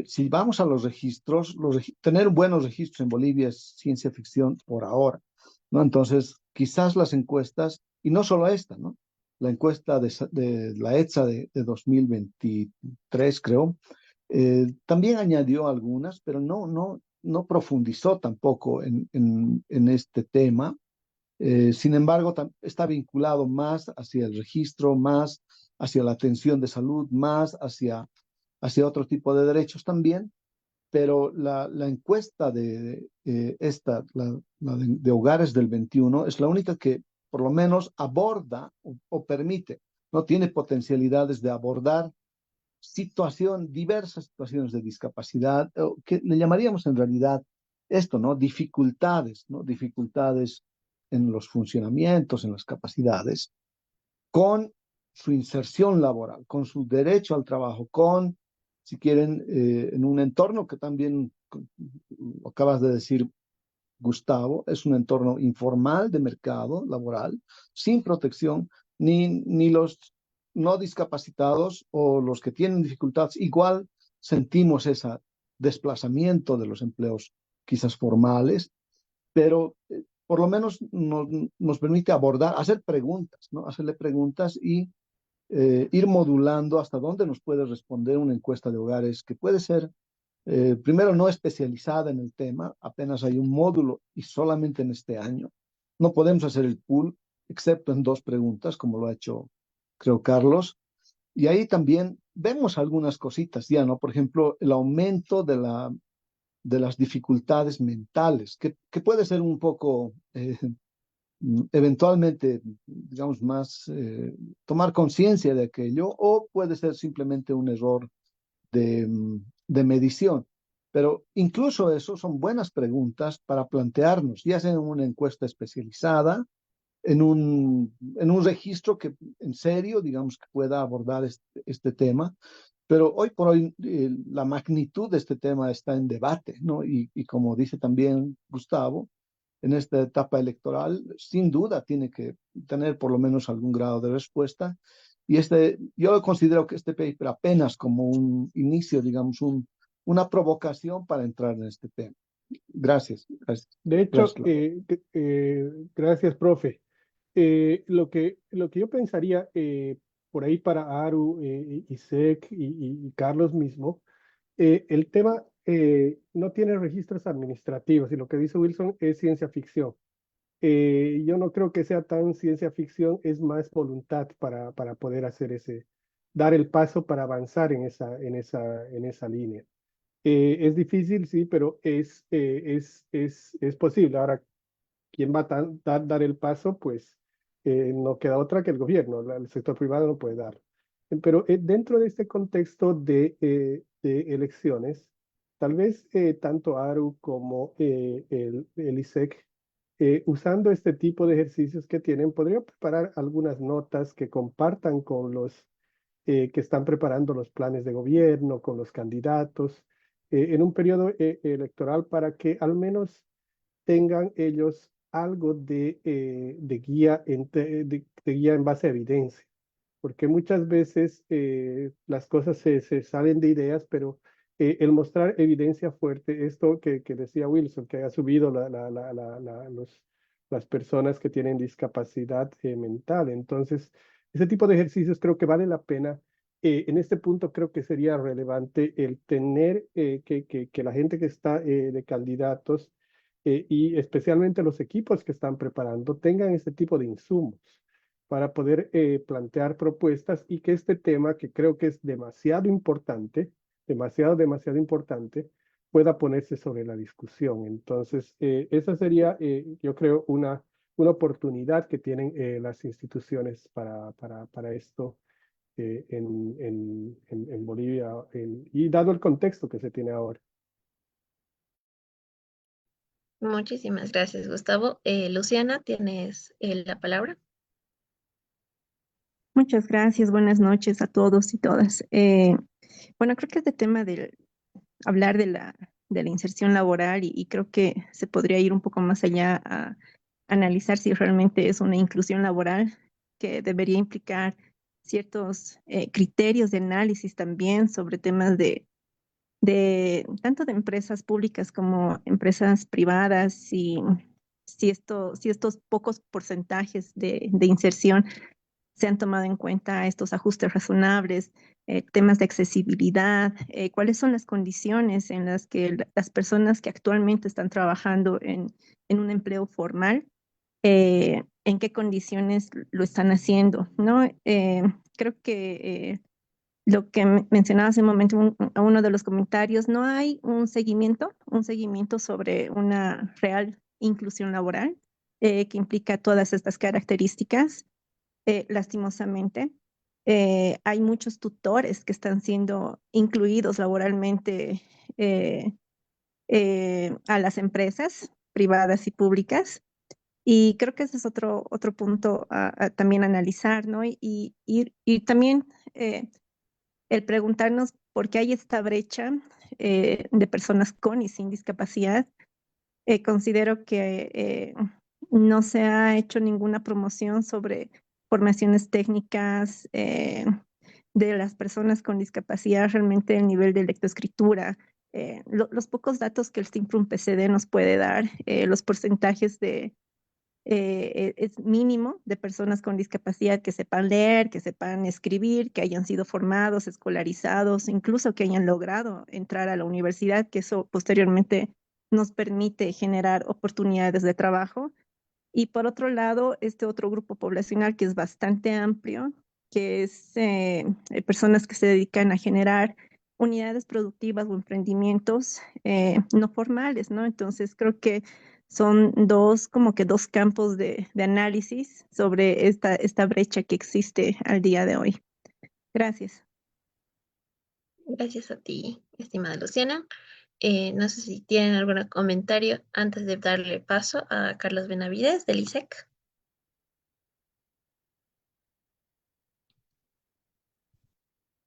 Si vamos a los registros, tener buenos registros en Bolivia es ciencia ficción por ahora, ¿no? Entonces, quizás las encuestas, y no solo esta, ¿no? La encuesta de la ETSA de 2023, creo, también añadió algunas, pero no profundizó tampoco en este tema. Sin embargo, está vinculado más hacia el registro, más hacia la atención de salud, más hacia otro tipo de derechos también, pero la encuesta de hogares del 21 es la única que por lo menos aborda o permite, no tiene potencialidades de abordar diversas situaciones de discapacidad, que le llamaríamos en realidad esto, ¿no? Dificultades, ¿no? Dificultades en los funcionamientos, en las capacidades, con su inserción laboral, con su derecho al trabajo, si quieren, en un entorno que también acabas de decir, Gustavo, es un entorno informal de mercado laboral, sin protección, ni los no discapacitados o los que tienen dificultades, igual sentimos ese desplazamiento de los empleos quizás formales, pero por lo menos nos permite abordar, hacer preguntas, ¿no? Hacerle preguntas y ir modulando hasta dónde nos puede responder una encuesta de hogares que puede ser primero, no especializada en el tema, apenas hay un módulo y solamente en este año. No podemos hacer el pool, excepto en 2 preguntas, como lo ha hecho, creo, Carlos. Y ahí también vemos algunas cositas ya, ¿no? Por ejemplo, el aumento de las dificultades mentales, que puede ser un poco, eventualmente, digamos, más, tomar conciencia de aquello, o puede ser simplemente un error de medición. Pero incluso eso son buenas preguntas para plantearnos, ya sea en una encuesta especializada, en un registro que en serio, digamos, que pueda abordar este tema. Pero hoy por hoy la magnitud de este tema está en debate, ¿no? Y como dice también Gustavo, en esta etapa electoral, sin duda tiene que tener por lo menos algún grado de respuesta. Y yo considero que este paper apenas como un inicio, digamos, una provocación para entrar en este tema. Gracias. Gracias. De hecho, Gracias, Laura. gracias, profe. Lo que yo pensaría por ahí para Aru, Isaac y Carlos mismo, el tema no tiene registros administrativos y lo que dice Wilson es ciencia ficción. Yo no creo que sea tan ciencia ficción, es más voluntad para poder dar el paso para avanzar en esa línea. Es difícil, sí, pero es posible. Ahora, ¿quién va a dar el paso? Pues no queda otra que el gobierno, el sector privado no puede dar. Pero dentro de este contexto de elecciones, tal vez tanto ARU como el ISEC, usando este tipo de ejercicios que tienen, podría preparar algunas notas que compartan con los que están preparando los planes de gobierno, con los candidatos, en un periodo electoral para que al menos tengan ellos algo de guía de guía en base a evidencia, porque muchas veces las cosas se salen de ideas, pero el mostrar evidencia fuerte, esto que decía Wilson, que ha subido las personas que tienen discapacidad mental. Entonces, ese tipo de ejercicios creo que vale la pena en este punto creo que sería relevante el tener que la gente que está de candidatos y especialmente los equipos que están preparando tengan este tipo de insumos para poder plantear propuestas y que este tema, que creo que es demasiado importante, demasiado importante, pueda ponerse sobre la discusión. Entonces, esa sería, yo creo, una oportunidad que tienen las instituciones para esto en Bolivia y dado el contexto que se tiene ahora. Muchísimas gracias, Gustavo. Luciana, tienes la palabra. Muchas gracias, buenas noches a todos y todas. Bueno, creo que este tema de hablar de la inserción laboral y creo que se podría ir un poco más allá a analizar si realmente es una inclusión laboral que debería implicar ciertos criterios de análisis también sobre temas de tanto de empresas públicas como empresas privadas y si estos pocos porcentajes de inserción se han tomado en cuenta estos ajustes razonables, temas de accesibilidad, cuáles son las condiciones en las que las personas que actualmente están trabajando en un empleo formal, en qué condiciones lo están haciendo, ¿no? Creo que lo que mencionaba hace un momento a uno de los comentarios, no hay un seguimiento sobre una real inclusión laboral que implica todas estas características lastimosamente. Hay muchos tutores que están siendo incluidos laboralmente eh, a las empresas privadas y públicas. Y creo que ese es otro punto a también analizar, ¿no? Y también el preguntarnos por qué hay esta brecha de personas con y sin discapacidad. Considero que no se ha hecho ninguna promoción sobre formaciones técnicas de las personas con discapacidad, realmente el nivel de lectoescritura, los pocos datos que el Simplum PCD nos puede dar, los porcentajes es mínimo de personas con discapacidad que sepan leer, que sepan escribir, que hayan sido formados, escolarizados, incluso que hayan logrado entrar a la universidad, que eso posteriormente nos permite generar oportunidades de trabajo. Y por otro lado, este otro grupo poblacional que es bastante amplio, que es personas que se dedican a generar unidades productivas o emprendimientos no formales, ¿no? Entonces creo que son como que dos campos de análisis sobre esta brecha que existe al día de hoy. Gracias. Gracias a ti, estimada Luciana. No sé si tienen algún comentario antes de darle paso a Carlos Benavides del ISEC.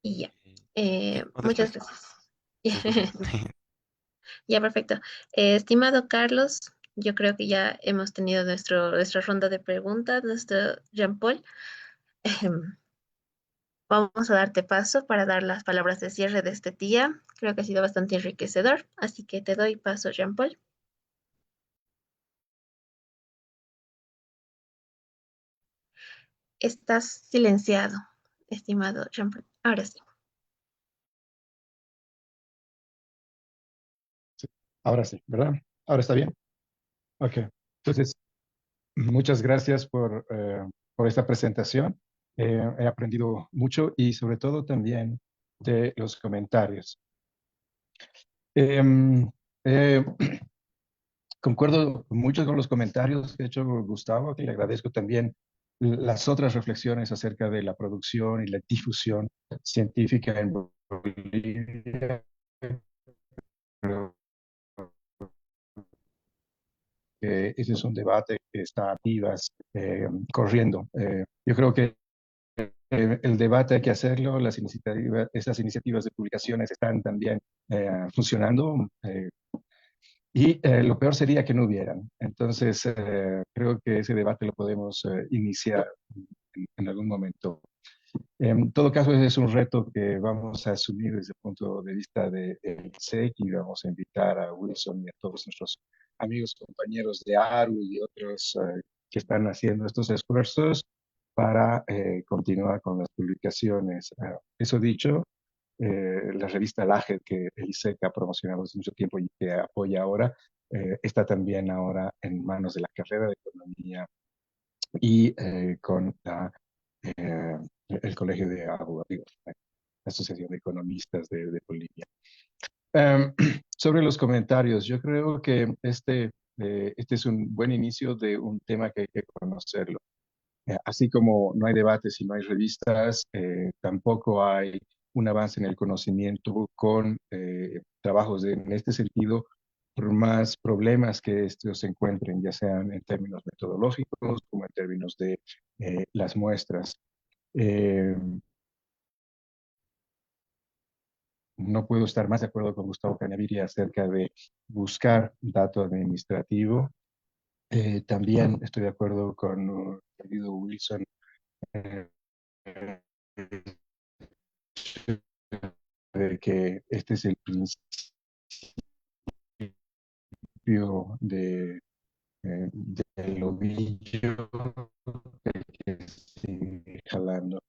Y ya. O Muchas después. gracias. Disculpe. Ya, perfecto. Estimado Carlos, yo creo que ya hemos tenido nuestra ronda de preguntas, nuestro Jean-Paul. Vamos a darte paso para dar las palabras de cierre de este día. Creo que ha sido bastante enriquecedor, así que te doy paso, Jean-Paul. Estás silenciado, estimado Jean-Paul. Ahora sí. Sí, ahora sí, ¿verdad? Ahora está bien. Ok. Entonces, muchas gracias por esta presentación. He aprendido mucho y sobre todo también de los comentarios. Em, eh, Concuerdo mucho con los comentarios que ha hecho Gustavo, que le agradezco también las otras reflexiones acerca de la producción y la difusión científica en Bolivia. Creo que ese es un debate que está vivas, corriendo. Yo creo que el debate hay que hacerlo, esas iniciativas de publicaciones están también funcionando. Lo peor sería que no hubieran. Entonces, creo que ese debate lo podemos iniciar en algún momento. En todo caso, ese es un reto que vamos a asumir desde el punto de vista del SEC y vamos a invitar a Wilson y a todos nuestros amigos, compañeros de ARU y otros que están haciendo estos esfuerzos para continuar con las publicaciones. Eso dicho, la revista LAGED, que el ISEC ha promocionado hace mucho tiempo y que apoya ahora, está también ahora en manos de la carrera de Economía y con eh, el Colegio de Abogados, la Asociación de Economistas de Bolivia. Sobre los comentarios, yo creo que este es un buen inicio de un tema que hay que conocerlo. Así como no hay debates y no hay revistas, tampoco hay un avance en el conocimiento con trabajos en este sentido, por más problemas que estos se encuentren, ya sean en términos metodológicos como en términos de las muestras. Eh, no puedo estar más de acuerdo con Gustavo Cañaviri acerca de buscar dato administrativo. También estoy de acuerdo con el querido Wilson eh, de que este es el principio del ovillo que sigue jalando.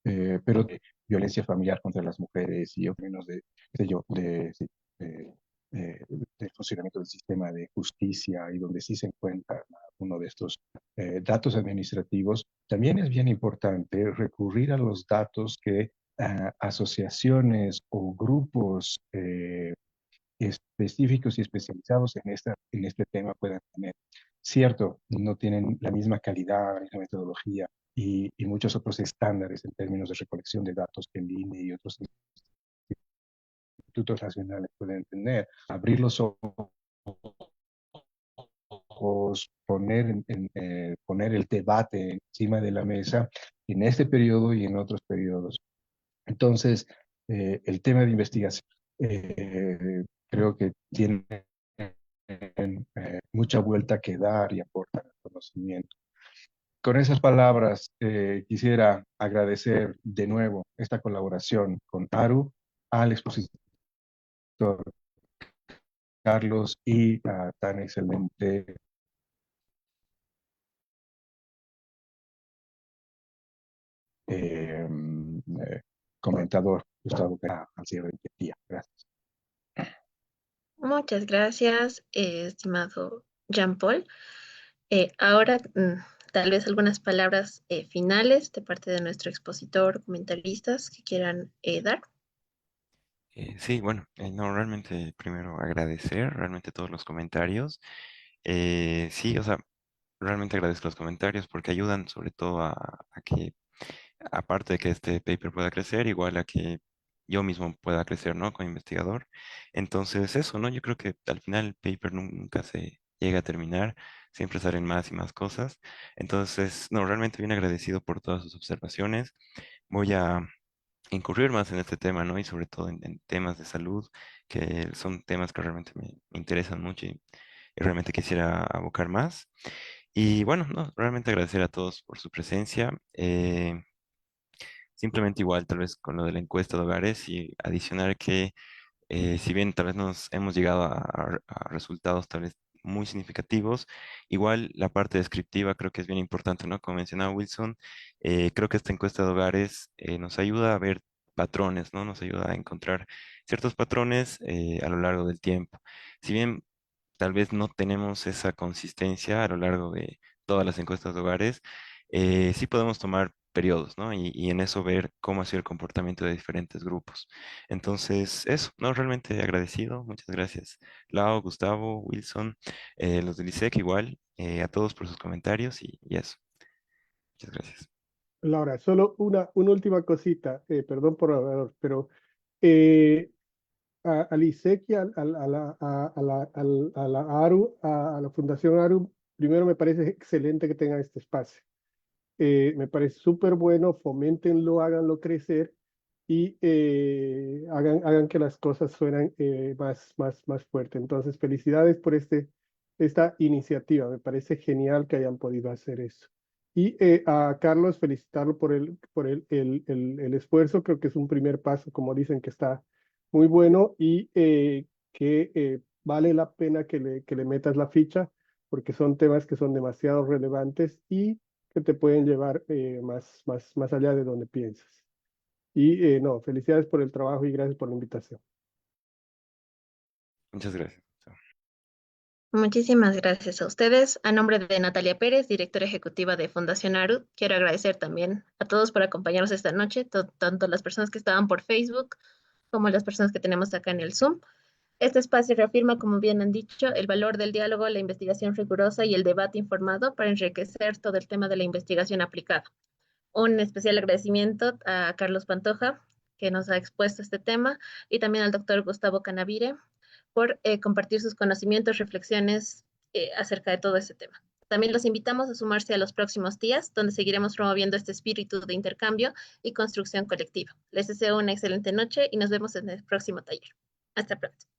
Pero de violencia familiar contra las mujeres y menos qué sé yo, sí, de, del funcionamiento del sistema de justicia y donde sí se encuentra uno de estos datos administrativos, también es bien importante recurrir a los datos que asociaciones o grupos específicos y especializados en este tema puedan tener. Cierto, no tienen la misma calidad, la misma metodología y muchos otros estándares en términos de recolección de datos que el INE y otros institutos nacionales pueden tener. Abrir los ojos, poner el debate encima de la mesa en este periodo y en otros periodos. Entonces, el tema de investigación creo que tiene mucha vuelta que dar y aportar al conocimiento. Con esas palabras, quisiera agradecer de nuevo esta colaboración con ARU, al expositor Carlos y a tan excelente eh, comentador, Gustavo, al cierre del día. Gracias. Muchas gracias, estimado Jean-Paul. Ahora, tal vez algunas palabras finales de parte de nuestro expositor, comentaristas que quieran dar. Sí, bueno, no, realmente primero agradecer realmente todos los comentarios. Sí, o sea, realmente agradezco los comentarios porque ayudan sobre todo a que, aparte de que este paper pueda crecer, igual a que yo mismo pueda crecer, ¿no? Como investigador. Entonces, eso, ¿no? Yo creo que al final el paper nunca se llega a terminar, siempre salen más y más cosas. Entonces, no, realmente bien agradecido por todas sus observaciones. Voy a incurrir más en este tema, ¿no? Y sobre todo en temas de salud, que son temas que realmente me interesan mucho y realmente quisiera abocar más. Y bueno, no, realmente agradecer a todos por su presencia. Simplemente igual, tal vez con lo de la encuesta de hogares y adicionar que si bien tal vez nos hemos llegado a resultados tal vez muy significativos, igual la parte descriptiva creo que es bien importante, ¿no? Como mencionaba Wilson, creo que esta encuesta de hogares nos ayuda a ver patrones, ¿no? Nos ayuda a encontrar ciertos patrones a lo largo del tiempo. Si bien tal vez no tenemos esa consistencia a lo largo de todas las encuestas de hogares, sí podemos tomar periodos, ¿no? Y en eso ver cómo ha sido el comportamiento de diferentes grupos. Entonces, eso, ¿no? Realmente agradecido. Muchas gracias. Lau, Gustavo, Wilson, los del ISEC igual, a todos por sus comentarios y eso. Muchas gracias. Laura, solo una última cosita, perdón por hablar, pero eh, al ISEC y a la ARU, a la Fundación ARU, primero me parece excelente que tengan este espacio. Me parece súper bueno, foméntenlo, háganlo crecer y hagan que las cosas suenan más fuerte. Entonces, felicidades por esta iniciativa. Me parece genial que hayan podido hacer eso. Y a Carlos, felicitarlo por el esfuerzo. Creo que es un primer paso, como dicen, que está muy bueno y que vale la pena que le metas la ficha porque son temas que son demasiado relevantes y que te pueden llevar más allá de donde piensas. Y no, felicidades por el trabajo y gracias por la invitación. Muchas gracias. Muchísimas gracias a ustedes. A nombre de Natalia Pérez, directora ejecutiva de Fundación ARUD, quiero agradecer también a todos por acompañarnos esta noche, tanto las personas que estaban por Facebook como las personas que tenemos acá en el Zoom. Este espacio reafirma, como bien han dicho, el valor del diálogo, la investigación rigurosa y el debate informado para enriquecer todo el tema de la investigación aplicada. Un especial agradecimiento a Carlos Pantoja, que nos ha expuesto este tema, y también al doctor Gustavo Canavire por compartir sus conocimientos, reflexiones acerca de todo este tema. También los invitamos a sumarse a los próximos días, donde seguiremos promoviendo este espíritu de intercambio y construcción colectiva. Les deseo una excelente noche y nos vemos en el próximo taller. Hasta pronto.